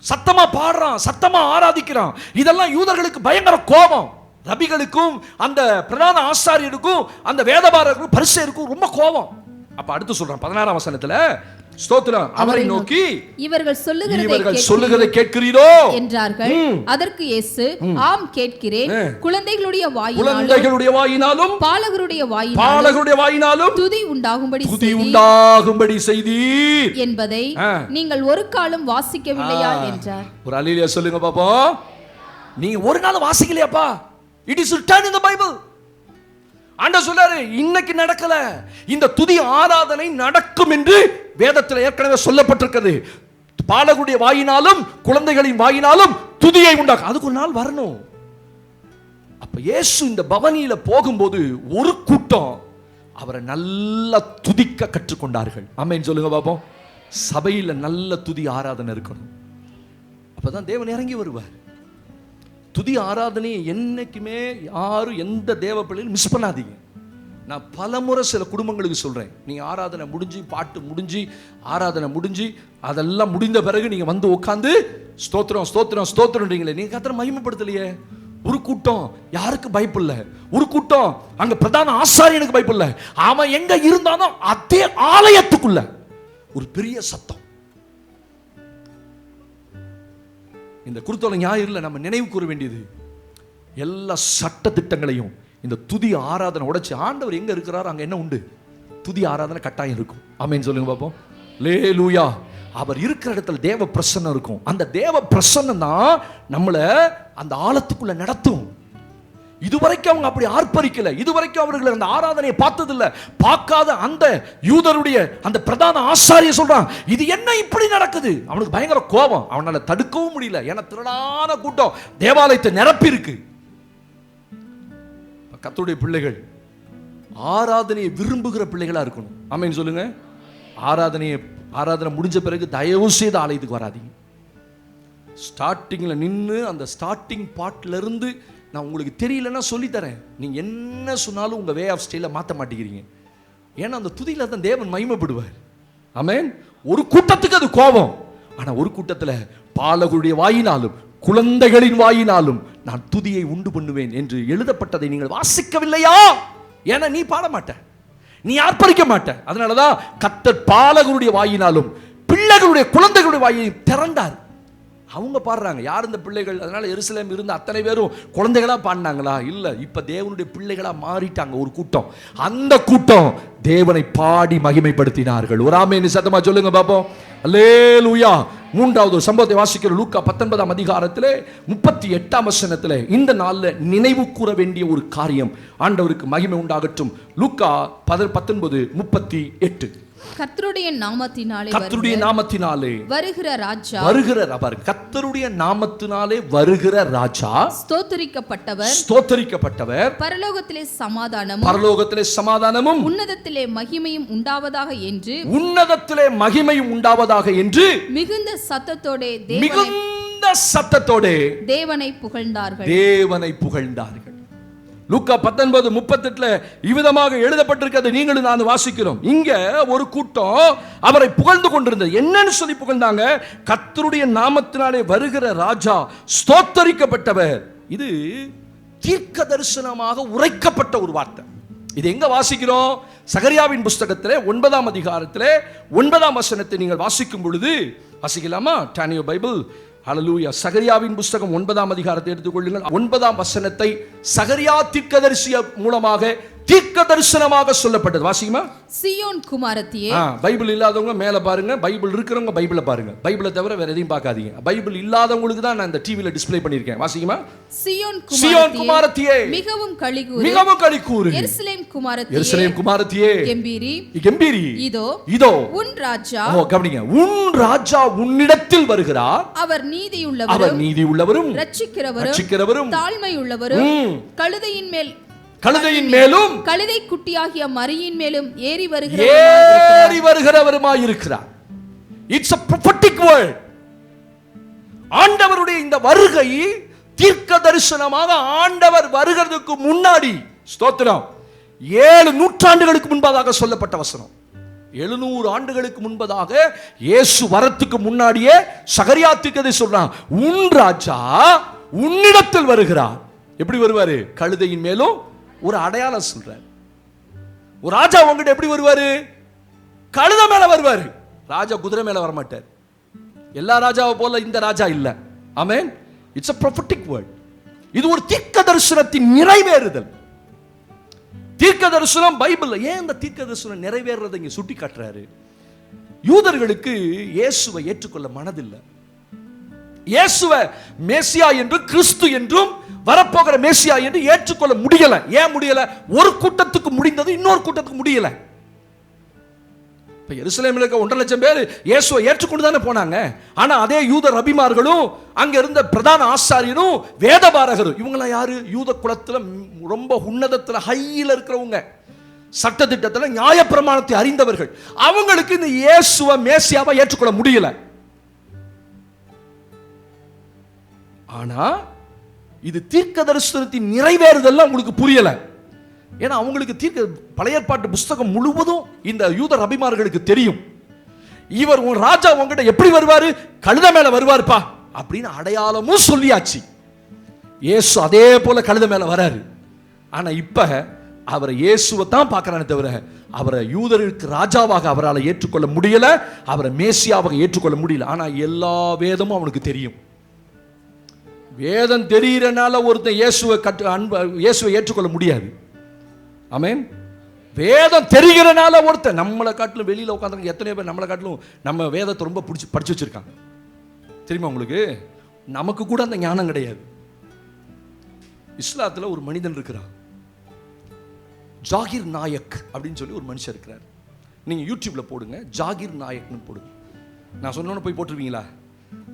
Speaker 2: சத்தமா பாடுறான், சத்தமா ஆராதிக்கிறான். இதெல்லாம் யூதர்களுக்கு பயங்கர கோபம். ரபிகளுக்கும் அந்த பிரதான ஆசாரியருக்கும் அந்த வேதபாரருக்கும் பரிசேயருக்கும் ரொம்ப கோபம். அப்ப அடுத்து சொல்றான் 16ஆம் வசனத்துல, ஸ்தோத்திரம், அவரை நோக்கி
Speaker 3: இவர்கள்
Speaker 2: சொல்லுகிறதை கேட்கிறீரோ
Speaker 3: என்றார்கள். அதற்கு இயேசு, ஆம் கேட்கிறேன். குழந்தைகளுடைய
Speaker 2: வாயினாலும்
Speaker 3: பாலகருடைய வாயினாலும் துதி
Speaker 2: உண்டாகும்படி செய்தீர்
Speaker 3: என்பதை நீங்கள் ஒரு காலம் வாசிக்கவில்லையா என்றார்.
Speaker 2: ஒரு அல்லேலூயா சொல்லுங்க பாப்போம். நீங்க ஒரு நாள் வாசிக்கலையாப்பா? It is written in the Bible. ஆண்டவர் சொல்றாரு, இன்னைக்கு நடக்கல, இந்த துதி ஆராதனை நடக்கும் என்று வேதத்தில் ஏற்கனவே சொல்லப்பட்டிருக்கிறது. பாலகுடைய வாயினாலும் குழந்தைகளின் வாயினாலும் துதியை உண்டாக்கும். அதுக்கு ஒரு நாள் வரணும். அப்ப இயேசு இந்த பவனியில போகும்போது ஒரு கூட்டம் அவரை நல்லா துதிக்க கற்றுக்கொண்டார்கள். ஆமென் சொல்லுங்க பாப்போம். சபையில நல்ல துதி ஆராதனை இருக்கணும். அப்பதான் தேவன் இறங்கி வருவார். துதி ஆராதனை என்னைக்குமே யாரும் எந்த தேவ பிள்ளையும் மிஸ் பண்ணாதீங்க. நான் பலமுறை சில குடும்பங்களுக்கு சொல்றேன், நீங்க ஆராதனை முடிஞ்சு, பாட்டு முடிஞ்சு, ஆராதனை முடிஞ்சு, அதெல்லாம் முடிந்த பிறகு நீங்க வந்து உட்காந்து ஸ்தோத்திரம் ஸ்தோத்திரம் ஸ்தோத்திரம்ன்றீங்களே, நீங்க கர்த்தரை மகிமைப்படுத்தலையே. ஒரு கூட்டம் யாருக்கு பயப்பில்லை, ஒரு கூட்டம் அங்க பிரதான ஆசாரியனுக்கு பயப்பில்லை. அவன் எங்க இருந்தாலும் அதே ஆலயத்துக்குள்ள ஒரு பெரிய சத்தம். இந்த குருத்தோலை ஞாயிறுல நம்ம நினைவு கூற வேண்டியது, எல்லா சட்ட திட்டங்களையும் இந்த துதி ஆராதனை உடைச்சு, ஆண்டவர் எங்க இருக்கிறார் அங்க என்ன உண்டு? துதி ஆராதனை கட்டாயம் இருக்கும். ஆமென் சொல்லுங்க பாப்போம். அல்லேலூயா. அவர் இருக்கிற இடத்துல தேவ பிரசன்னம் இருக்கும். அந்த தேவ பிரசன்னம் தான் நம்மளை அந்த ஆழத்துக்குள்ள நடத்தும். இதுவரைக்கும் அவங்க அப்படி ஆர்ப்பரிக்கல, இதுவரைக்கும் அவர்கள் அந்த ஆராதனையை பார்த்ததில்லை. பார்க்காத அந்த யூதருடைய அந்த பிரதான ஆசாரிய சொல்றான், இது என்ன இப்படி நடக்குது? அவனுக்கு பயங்கர கோபம், அவனால தடுக்கவும் முடியல. ஏன்னா திரளான கூட்டம் தேவாலயத்தை நிரப்பி இருக்கு. கர்த்தருடைய பிள்ளைகள் ஆராதனையை விரும்புகிற பிள்ளைகளா இருக்கணும். ஆமென் சொல்லுங்க. ஆராதனை முடிஞ்ச பிறகு தயவு செய்து ஆலயத்துக்கு வராதீங்க. ஸ்டார்டிங்ல நின்று அந்த ஸ்டார்டிங் பார்ட்ல இருந்து நான் உங்களுக்கு தெரியலன்னா சொல்லித்தரேன், நீங்க என்ன சொன்னாலும் உங்க வே ஆஃப் ஸ்டைல மாற்ற மாட்டேங்கிறீங்க. ஏன்னா அந்த துதியில தான் தேவன் மகிமைப்படுவார். ஆமென். ஒரு கூட்டத்துக்கு அது கோபம், ஆனா ஒரு கூட்டத்துல பாலகுடைய வாயினாலும் குழந்தைகளின் வாயினாலும் நான் துதியை உண்டு பண்ணுவேன் என்று எழுதப்பட்டதை நீங்கள் வாசிக்கவில்லையா? ஏன்னா நீ பாட மாட்ட, நீ ஆர்ப்பரிக்க மாட்ட. அதனாலதான் கர்த்தர் பாலகருடைய வாயினாலும் பிள்ளைகளுடைய குழந்தைகளுடைய வாயை திறந்தார். அவங்க பாடுறாங்க. யார் இந்த பிள்ளைகள்? அதனால எருசலேம் இருந்த அத்தனை பேரும் குழந்தைகளா பாடினாங்களா? இல்ல, இப்ப தேவனுடைய பிள்ளைகளா மாறிட்டாங்க ஒரு கூட்டம். அந்த கூட்டம் தேவனை பாடி மகிமைப்படுத்தினார்கள். ஒரு ஆமென் சத்தமா சொல்லுங்க பாப்போம். அல்லேலூயா. மூன்றாவது ஒரு சம்பவத்தை வாசிக்கிற லூக்கா 19ஆம் அதிகாரத்திலே 38ஆம் வசனத்திலே இந்த நாள்ல நினைவு கூற வேண்டிய ஒரு காரியம். ஆண்டவருக்கு மகிமை உண்டாகட்டும். லூக்கா 19:38.
Speaker 3: கர்த்தருடைய நாமத்தினாலே
Speaker 2: வருகிற ராஜா ஸ்தோத்திரிக்கப்பட்டவர் பரலோகத்திலே சமாதானமும்
Speaker 3: உன்னதத்திலே மகிமையும் உண்டாவதாக என்று
Speaker 2: மிகுந்த சத்தத்தோடே மிகுந்த சத்தத்தோடு
Speaker 3: தேவனை புகழ்ந்தார்கள்.
Speaker 2: தேவனை புகழ்ந்தார்கள். லூக்கா 19:38 இவ்விதமாக எழுதப்பட்டிருக்கிறது. நீங்களும் நான் வாசிக்கிறோம். இங்க ஒரு கூட்டம் அவரை புகழ்ந்து கொண்டிருந்தது. என்னன்னு சொல்லி புகழ்ந்தாங்க? கர்த்தருடைய நாமத்தினாலே வருகிற ராஜா ஸ்தோத்தரிக்கப்பட்டவர். இது தீர்க்க தரிசனமாக உரைக்கப்பட்ட ஒரு வார்த்தை. இது எங்க வாசிக்கிறோம்? சகரியாவின் புஸ்தகத்திலே 9ஆம் அதிகாரத்திலே 9ஆம் வசனத்தை நீங்கள் வாசிக்கும் பொழுது, வாசிக்கலாமா? Turn your Bible. ஹல்லேலூயா. சகரியாவின் புஸ்தகம் 9ஆம் அதிகாரத்தை எடுத்துக்கொள்ளுங்கள். 9ஆம் வசனத்தை சகரியா தீர்க்கதரிசி மூலமாக தீர்க்க தரிசனமாக சொல்லப்பட்டது. வாசிக்குமா?
Speaker 3: சீயோன் குமாரத்தியே.
Speaker 2: பைபிள் இல்லாதவங்க மேல பாருங்க, பைபிள் இருக்கிறவங்க பைபிளை பாருங்க. பைபிளை தவிர வேற எதையும் பார்க்காதீங்க. பைபிள் இல்லாதவங்களுக்கு தான் நான் இந்த டிவில டிஸ்ப்ளே பண்ணியிருக்கேன். வாசிக்குமா?
Speaker 3: சீயோன் குமாரத்தியே மிகவும் களிகூரு.
Speaker 2: மிகவும் களிகூரு.
Speaker 3: எருசலேம் குமாரத்தியே.
Speaker 2: எருசலேம் குமாரத்தியே
Speaker 3: கெம்பீரி.
Speaker 2: கெம்பீரி.
Speaker 3: இதோ உன் ராஜா.
Speaker 2: கவனிங்க. உன் ராஜா உன்னிடத்தில் வருகிறார்.
Speaker 3: அவர் நீதியுள்ளவரும் இரட்சிக்கிறவரும் தாழ்மையுள்ளவரும் கழுதையின் மேலும் கழுதை குட்டியாகிய மரியின் மேலும் ஏறி
Speaker 2: வருகிறவருமாய் இருக்கிறார். It's a prophetic word. ஆண்டவருடைய இந்த வருகை தீர்க்க தரிசனமாக ஆண்டவர் வருகிறதுக்கு முன்னாடி, ஸ்தோத்திரம், 7 நூற்றாண்டுகளுக்கு முன்பதாக சொல்லப்பட்ட வசனம். 700 ஆண்டுகளுக்கு முன்பதாக இயேசு வரத்துக்கு முன்னாடியே சகரியா தீர்க்கதரிசி சொல்றான், உன் ராஜா உன்னிடத்தில் வருகிறார். எப்படி வருவாரு? கழுதையின் மேலும். ஒரு அடையாளம் சொல்றார். ஒரு ராஜா உங்ககிட்ட எப்படி வருவாரு? கழுதை மேல வருவாரு. ராஜா குதிரை மேல வர மாட்டார். எல்லா ராஜாவை போல இந்த ராஜா இல்ல. Amen. It's a prophetic word. இது ஒரு தீர்க்க தரிசனத்தின் நிறைவேறுதல். தீர்க்க தரிசனம் பைபிள்ல ஏன் இந்த தீர்க்க தரிசனம் நிறைவேறதை இங்க சுட்டி காட்டுறாரு? யூதர்களுக்கு இயேசுவை ஏற்றுக்கொள்ள மனதில்லை. இயேசுவை மேசியா என்றும் கிறிஸ்து என்றும் வரப்போகிற மேசியா என்று ஏற்றுக்கொள்ள முடியல. ஏன் முடியல? ஒரு கூட்டத்துக்கு முடிந்தது, இன்னொரு கூட்டத்துக்கு முடியல. இப்ப எருசலேமில் இருக்க 1.5 லட்சம் பேர் இயேசுவை ஏற்றுக்கொண்டு தானே போனாங்க. ஆனா அதே யூத ரபிமார்களும் அங்க இருந்த பிரதான ஆசாரியரும் வேதபாரகரும், இவங்களாம் யாரு? யூத குலத்துல ரொம்ப உன்னதத்துல ஹையில இருக்கிறவங்க, சட்ட திட்டத்துல நியாயப்பிரமாணத்தை அறிந்தவர்கள். அவங்களுக்கு இந்த இயேசுவை மேசியாவை ஏற்றுக்கொள்ள முடியல. ஆனா இது தீர்க்க தரிசனத்தின் நிறைவேறுதல் உங்களுக்கு புரியல. ஏன்னா அவங்களுக்கு பழைய ஏற்பாட்டு புஸ்தகம் முழுவதும் இந்த யூத ரபிமார்களுக்கு தெரியும். இவர் உன் ராஜா உங்ககிட்ட எப்படி வருவாரு? கழுதை மேல வருவாருப்பா அப்படின்னு அடையாளமும் சொல்லியாச்சு. இயேசு அதே போல கழுதை மேல வராரு. ஆனா இப்ப அவரை இயேசுவை தான் பார்க்கறானே தவிர அவரை யூதர்களுக்கு ராஜாவாக அவரால் ஏற்றுக்கொள்ள முடியல, அவரை மேசியாவாக ஏற்றுக்கொள்ள முடியல. ஆனா எல்லா வேதமும் அவனுக்கு தெரியும். வேதம் தெரிகிறனால ஒருத்தன் இயேசுவை ஏற்றுக்கொள்ள முடியாது. ஆமென். வேதம் தெரிகிறனால ஒருத்தன், நம்மளை காட்டிலும் வெளியில உட்கார்ந்து எத்தனை பேர் நம்மளை காட்டிலும் நம்ம வேதத்தை ரொம்ப படிச்சு வச்சிருக்காங்க தெரியுமா உங்களுக்கு? நமக்கு கூட அந்த ஞானம் கிடையாது. இஸ்லாத்துல ஒரு மனிதன் இருக்கிறான், ஜாகிர் நாயக் அப்படின்னு சொல்லி ஒரு மனுஷன் இருக்கிறார். நீங்க யூடியூப்ல போடுங்க, ஜாகிர் நாயக்னு போடுங்க. நான் சொன்னோன்னு போய் போட்டுருவீங்களா?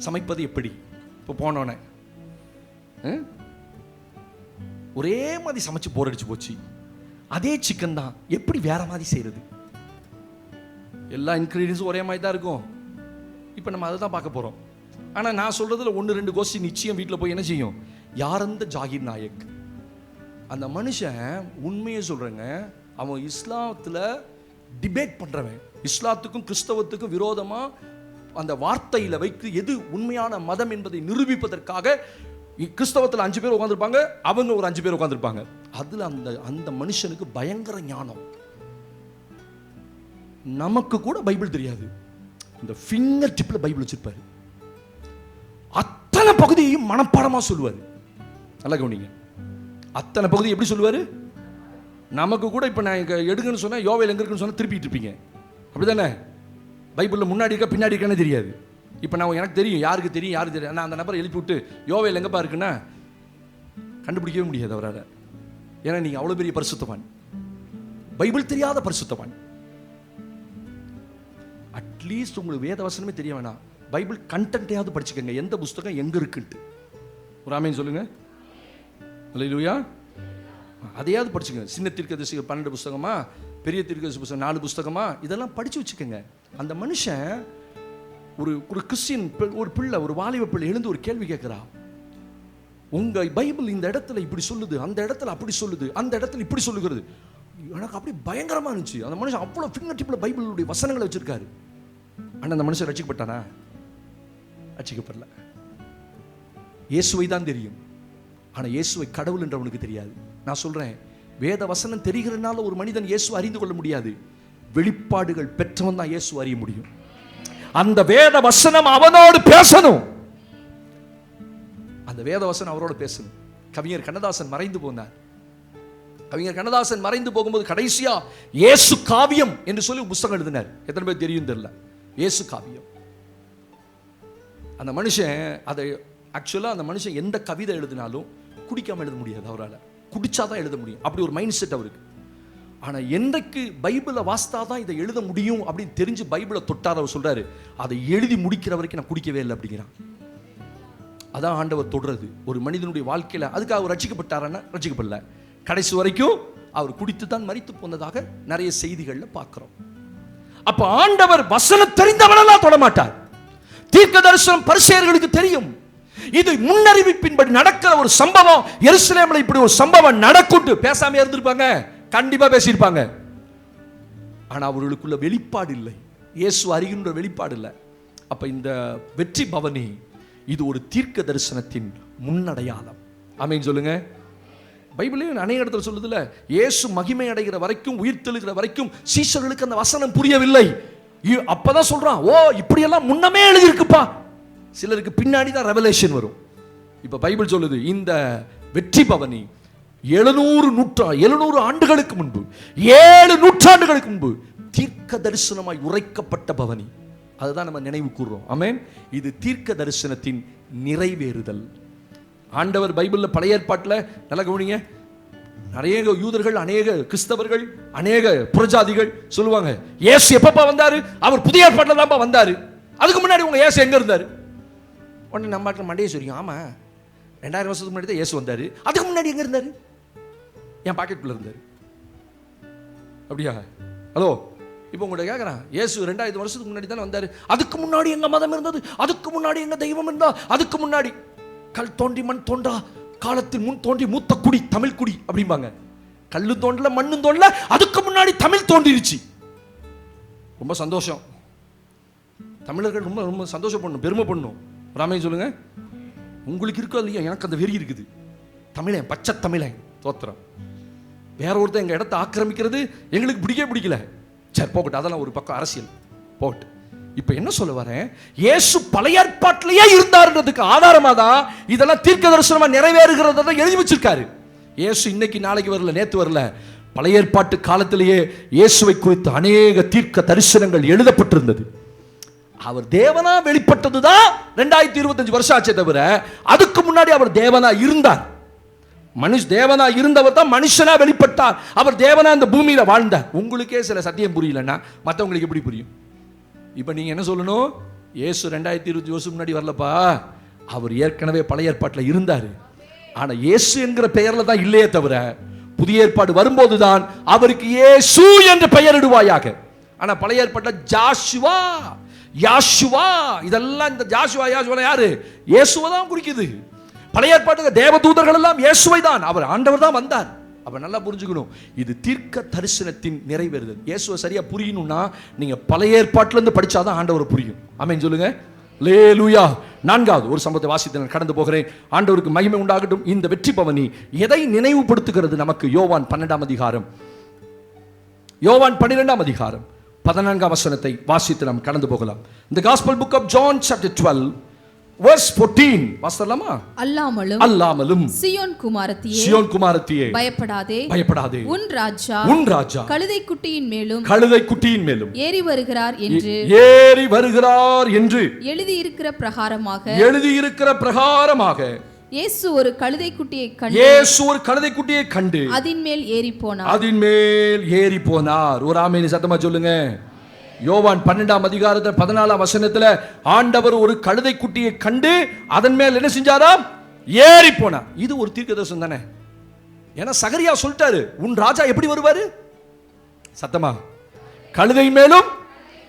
Speaker 2: சமைப்பது எப்படி? இப்போ போனோன்னே ஒரே மாதிரி சமைச்சு போர் அடிச்சு போச்சு. அதே சிக்கன் தான், எப்படி வேற மாதிரி செய்யறது? எல்லா இன்கிரீடியன்ஸும் ஒரே மாதிரி தான் இருக்கும். இப்போ நம்ம அதை தான் பார்க்க போறோம். ஆனா நான் சொல்றதுல 1-2 கோஷ்டி நிச்சயம் வீட்டில் போய் என்ன செய்யும்? யார் அந்த ஜாகிர் நாயக்? அந்த மனுஷன் உண்மையை சொல்றேங்க, அவன் இஸ்லாத்துல டிபேட் பண்றவன். இஸ்லாத்துக்கும் கிறிஸ்தவத்துக்கும் விரோதமா அந்த வார்த்தையில வைத்து எது உண்மையான மதம் என்பதை நிரூபிப்பதற்காக கிறிஸ்தவத்தில் 5 பேர் உட்காந்துருப்பாங்க, அவங்க ஒரு 5 பேர் உட்காந்துருப்பாங்க. அதுல அந்த மனுஷனுக்கு பயங்கர ஞானம். நமக்கு கூட பைபிள் தெரியாது, இந்த ஃபிங்கர் டிப்ல பைபிள் வச்சிருப்பாரு. அத்தனை பகுதியையும் மனப்பாடமா சொல்லுவாரு. நல்லா கவனிங்க, அத்தனை பகுதி எப்படி சொல்லுவாரு? நமக்கு கூட இப்ப நான் எடுங்கன்னு சொன்னா யோவேல் எங்க இருக்குன்னு சொன்னா திருப்பிட்டு இருப்பீங்க, அப்படிதானே? பைபிள்ல முன்னாடி இருக்க பின்னாடி இருக்கானே தெரியாது. இப்போ நான் எனக்கு தெரியும், யாருக்கு தெரியும் யாருக்கு தெரியும். நான் அந்த நபரை எழுப்பி விட்டு யோவேல் எங்கப்பா இருக்குன்னா கண்டுபிடிக்கவே முடியாது அவரால். ஏன்னா நீங்க அவ்வளவு பெரிய பரிசுத்தவான், பைபிள் தெரியாத பரிசுத்தவான். அட்லீஸ்ட் உங்களுக்கு வேத வசனமே தெரிய வேணாம், பைபிள் கண்டென்ட்டையாவது படிச்சுக்கங்க, எந்த புஸ்தகம் எங்க இருக்குன்ட்டு. ஒரு ஆமேன் சொல்லுங்க. அல்லேலூயா. அதையாவது படிச்சுக்கங்க. சின்ன தீர்க்கதரிசி 12 புஸ்தகமா, பெரிய தீர்க்கதரிசி புஸ்தகம் 4 புஸ்தகமா, இதெல்லாம் படிச்சு வச்சுக்கோங்க. அந்த மனுஷன் ஒரு கிறிஸ்டியன் ஒரு பிள்ளை, ஒரு வாலிப பிள்ளை எழுந்து ஒரு கேள்வி கேட்கிறா. உங்க பைபிள் இந்த இடத்துல இப்படி சொல்லுது, அந்த இடத்துல அப்படி சொல்லுது, அந்த இடத்துல இப்படி சொல்லுகிறது. எனக்கு அப்படி பயங்கரமா இருந்துச்சு. அந்த மனுஷன் அவ்வளவு ஃபிங்கர் டிப்ல பைபிளுடைய வசனங்களை வச்சிருக்காரு. ஆனா அந்த மனுஷன் ரட்சிக்கப்பட்டானா? ரட்சிக்கப்படல. இயேசுவை தான் தெரியும், ஆனா இயேசுவை கடவுள் என்று அவனுக்கு தெரியாது. நான் சொல்றேன், வேத வசனம் தெரிகிறனால ஒரு மனிதன் இயேசு அறிந்து கொள்ள முடியாது. வெளிப்பாடுகள் பெற்றவன் தான் இயேசு அறிய முடியும். அந்த வேத வசனம் அவனோடு பேசணும். அந்த வேத வசனம் அவரோட பேசணும். கவிஞர் கண்ணதாசன் மறைந்து போனார். கவிஞர் கண்ணதாசன் மறைந்து போகும்போது கடைசியா இயேசு காவியம் என்று சொல்லி புத்தகம் எழுதினார். எத்தனை பேர் தெரியும் தெரியல. இயேசு காவியம். அந்த மனுஷன் அதை ஆக்சுவலா அந்த மனுஷன் எந்த கவிதை எழுதினாலும் குடிக்காம எழுத முடியாது. அவரால் குடிச்சாதான் எழுத முடியும். அப்படி ஒரு மைண்ட் செட் அவருக்கு. ஆனா என்றைக்கு பைபிளை வாஸ்தாதான் இதை எழுத முடியும் அப்படின்னு தெரிஞ்சு பைபிளை தொட்டார். அவர் சொல்றாரு, அதை எழுதி முடிக்கிற வரைக்கும் நான் குடிக்கவே இல்லை அப்படிங்கிறான். அதான் ஆண்டவர் தொடர்றது ஒரு மனிதனுடைய வாழ்க்கையில. அதுக்காக அவர் ரட்சிக்கப்பட்டாரன்னா ரட்சிக்கப்படல. கடைசி வரைக்கும் அவர் குடித்து தான் மரித்து போனதாக நிறைய செய்திகள்ல பார்க்கிறோம். அப்ப ஆண்டவர் வசனம் தெரிந்தவனெல்லாம் தொடமாட்டார். தீர்க்க தரிசனம் பரிசேயர்களுக்கு தெரியும். இது முன்னறிவிப்பின்படி நடக்கிற ஒரு சம்பவம். எருசலேம்ல இப்படி ஒரு சம்பவம் நடக்குட்டு பேசாம இருந்திருப்பாங்க, கண்டிப்பா பேசியிருப்பாங்க. ஆனா அவர்களுக்குள்ள வெளிப்பாடு இல்லை, இயேசு அறிகின்ற வெளிப்பாடு இல்லை. அப்ப இந்த வெற்றி பவனி இது ஒரு தீர்க்க தரிசனத்தின் முன்னடையாளம். ஆமென் சொல்லுங்க. பைபிளையும் அநேக இடத்துல சொல்லுதுல, இயேசு மகிமை அடைகிற வரைக்கும், உயிர் தெழுகிற வரைக்கும் சீஷர்களுக்கு அந்த வசனம் புரியவில்லை. அப்பதான் சொல்றான், ஓ இப்படியெல்லாம் முன்னமே எழுதியிருக்குப்பா. சிலருக்கு பின்னாடி தான் ரெவலேஷன் வரும். இப்ப பைபிள் சொல்லுது, இந்த வெற்றி பவனி 700 ஆண்டுகளுக்கு முன்பு, 7 நூற்றாண்டுகளுக்கு முன்பு தீர்க்க தரிசனமாய் உரைக்கப்பட்ட பவனி. அதுதான் நம்ம நினைவு கூறுறோம். ஆமென். இது தீர்க்க தரிசனத்தின் நிறைவேறுதல். ஆண்டவர் பைபிள்ல பழைய ஏற்பாட்டில் நல்ல கவனிங்க, அநேக யூதர்கள், அநேக கிறிஸ்தவர்கள், அநேக புறஜாதிகள் சொல்லுவாங்க, இயேசு எப்பப்பா வந்தாரு? அவர் புதிய ஏற்பாட்டில் தான்ப்பா வந்தாரு. அதுக்கு முன்னாடி உங்க இயேசு எங்க இருந்தாரு? உடனே நம்ம மண்டையை சொல்லியும், ஆமா 2000 வருஷத்துக்கு முன்னாடி தான் இயேசு வந்தாரு. அதுக்கு முன்னாடி எங்க இருந்தாரு? என் பாக்கெட்டுக்குள்ள இருந்தாரு. அப்படியா? ஹலோ, இப்போ உங்கள்கிட்ட கேட்குறேன், இயேசு 2000 வருஷத்துக்கு முன்னாடி தானே வந்தாரு. அதுக்கு முன்னாடி எங்க மதம் இருந்தது, அதுக்கு முன்னாடி எங்க தெய்வம் இருந்தா, அதுக்கு முன்னாடி கல் தோன்றி மண் தோன்றா காலத்தில் முன் தோன்றி மூத்த குடி தமிழ் குடி அப்படிம்பாங்க. கல்லு தோன்றல மண்ணும் தோன்றல, அதுக்கு முன்னாடி தமிழ் தோன்றிருச்சு. ரொம்ப சந்தோஷம். தமிழர்கள் ரொம்ப ரொம்ப சந்தோஷம் பண்ணணும், பெருமை பண்ணணும். ராமையும் சொல்லுங்க, உங்களுக்கு இருக்கோ இல்லையா, எனக்கு அந்த வெறி இருக்குது. தமிழன், பச்சை தமிழன் தோத்திரம். வேற ஒருத்தர் எங்க இடத்தை ஆக்கிரமிக்கிறது எங்களுக்கு பிடிக்கல. சரி போகட்டும், அதெல்லாம் ஒரு பக்கம் அரசியல் போட்டு. இப்ப என்ன சொல்ல வரேன், இயேசு பழைய ஏற்பாட்டிலேயே இருந்தாருன்றதுக்கு ஆதாரமா தான் இதெல்லாம் தீர்க்க தரிசனமா நிறைவேறுகிறத எழுதி வச்சிருக்காரு. இயேசு இன்னைக்கு நாளைக்கு வரல, நேத்து வரல. பழைய ஏற்பாட்டு காலத்திலேயே இயேசுவை குறித்து அநேக தீர்க்க தரிசனங்கள் எழுதப்பட்டிருந்தது. அவர் தேவனா வெளிப்பட்டதுதான் 2025 வருஷம் ஆச்சே தவிர அதுக்கு முன்னாடி அவர் தேவனா இருந்தார். தேவனா இருந்தவர் தான் மனுஷனா வெளிப்பட்டார். அவர் தேவனா இந்த பூமியில வாழ்ந்தார். உங்களுக்கே சில சத்தியம் புரியலன்னா மற்றவங்களுக்கு எப்படி புரியும்? இப்ப நீங்க என்ன சொல்லணும், இயேசு 2020 வருஷம் முன்னாடி வரலப்பா, அவர் ஏற்கனவே பழைய ஏற்பாட்டில் இருந்தாரு. ஆனா இயேசு என்கிற பெயர்ல தான் இல்லையே தவிர புதிய ஏற்பாடு வரும்போதுதான் அவருக்கு இயேசு என்று பெயரிடுவாயாக. ஆனா பழைய ஏற்பாட்டில் ஜாஷுவா, யாஷுவா, இதெல்லாம் இந்த ஜாஷுவா யாஷுவா யாரு? இயேசுவை தான் குறிக்குது. பழைய ஏற்பாட்டுக்கு தேவதூதர்கள் எல்லாம் இயேசுவை தான், அவர் ஆண்டவர் தான் வந்தார். அப்ப நல்லா புரிஞ்சுக்கணும், இது தீர்க்க தரிசனத்தின் நிறைவேறுதல். இயேசுவை சரியா புரியணும்னா நீங்க பழைய ஏற்பாட்டில இருந்து படிச்சாதான் ஆண்டவர் புரியும். ஆமென் சொல்லுங்க. அல்லேலூயா. 4வது ஒரு சம்பவத்தை வாசித்து நான் கடந்து போகிறேன். ஆண்டவருக்கு மகிமை உண்டாகட்டும். இந்த வெற்றி பவனி எதை நினைவுபடுத்துகிறது நமக்கு? யோவான் 12ஆம் அதிகாரம், யோவான் 12ஆம் அதிகாரம் 14ஆம் வசனத்தை வாசித்து நாம் கடந்து போகலாம். The Gospel book of John chapter 12 verse 14 வாசிக்கலாமா? அல்லாமலும்
Speaker 3: சீயோன் குமாரத்தியே பயப்படாதே உன் ராஜா கழுதை குட்டியின் மேலும் ஏறி வருகிறார் என்று எழுதி இருக்கிற பிரகாரமாக இயேசு ஒரு கழுதை குட்டியை கண்டு அதின் மேல் ஏறி போனார். ஒரு ஆமென் சத்தமா சொல்லுங்க. யோவான் 12ஆம் அதிகாரத்தில் 14ஆம் வசனத்துல ஆண்டவர் ஒரு கழுதை குட்டியை கண்டு அதன் மேல் என்ன செஞ்சாராம்? ஏறி போனார். இது ஒரு தீர்க்கதரிசனம் தானே. ஏன்னா சகரியா சொல்லிட்டாரு, உன் ராஜா எப்படி வருவாரு? சத்தமா, கழுதை மேலும்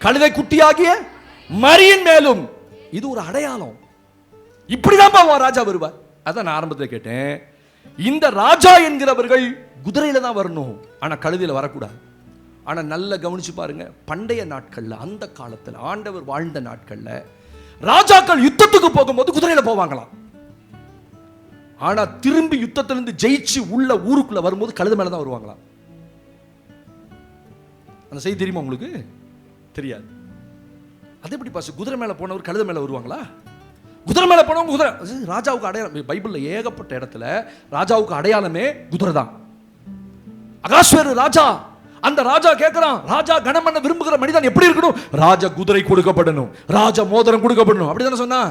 Speaker 3: கழுதை குட்டியாகிய
Speaker 2: மரியின் மேலும். இது ஒரு அடையாளம். இப்படிதான் ராஜா வருவார். அதான் நான் ஆரம்பத்தில் கேட்டேன், இந்த ராஜா என்கிறவர்கள் குதிரையில தான் வரணும், ஆனா கழுதையில வரக்கூடாது. ஆனா நல்ல கவனிச்சு பாருங்க, பண்டைய நாட்கள்ல, அந்த காலத்துல ஆண்டவர் வாழ்ந்த நாட்கள்ல ராஜாக்கள் யுத்தத்துக்கு போகும்போது குதிரையில போவாங்களாம். ஆனா திரும்பி யுத்தத்திலிருந்து ஜெயிச்சு உள்ள ஊருக்குள்ள வரும்போது கழுதை மேல தான் வருவாங்களாம். அந்த செய்தி தெரியுமா உங்களுக்கு? தெரியாது. அது எப்படி பாஸ், குதிரை மேல போனவர் கழுதை மேல வருவாங்களா? குதிரை மேல போனவங்க குதிரை. ராஜாவுக்கு அடையாளம் பைபிள்ல ஏகப்பட்ட இடத்துல ராஜாவுக்கு அடையாளமே குதிரை தான். அகாஸ்வேரு ராஜா, அந்த ராஜா கேட்கிறான், ராஜா கனம் பண்ண விரும்புகிற மனிதன் எப்படி இருக்கணும்? ராஜ குதிரை கொடுக்கப்படணும், ராஜ மோதிரம் கொடுக்கப்படணும். அப்படிதானே சொன்னா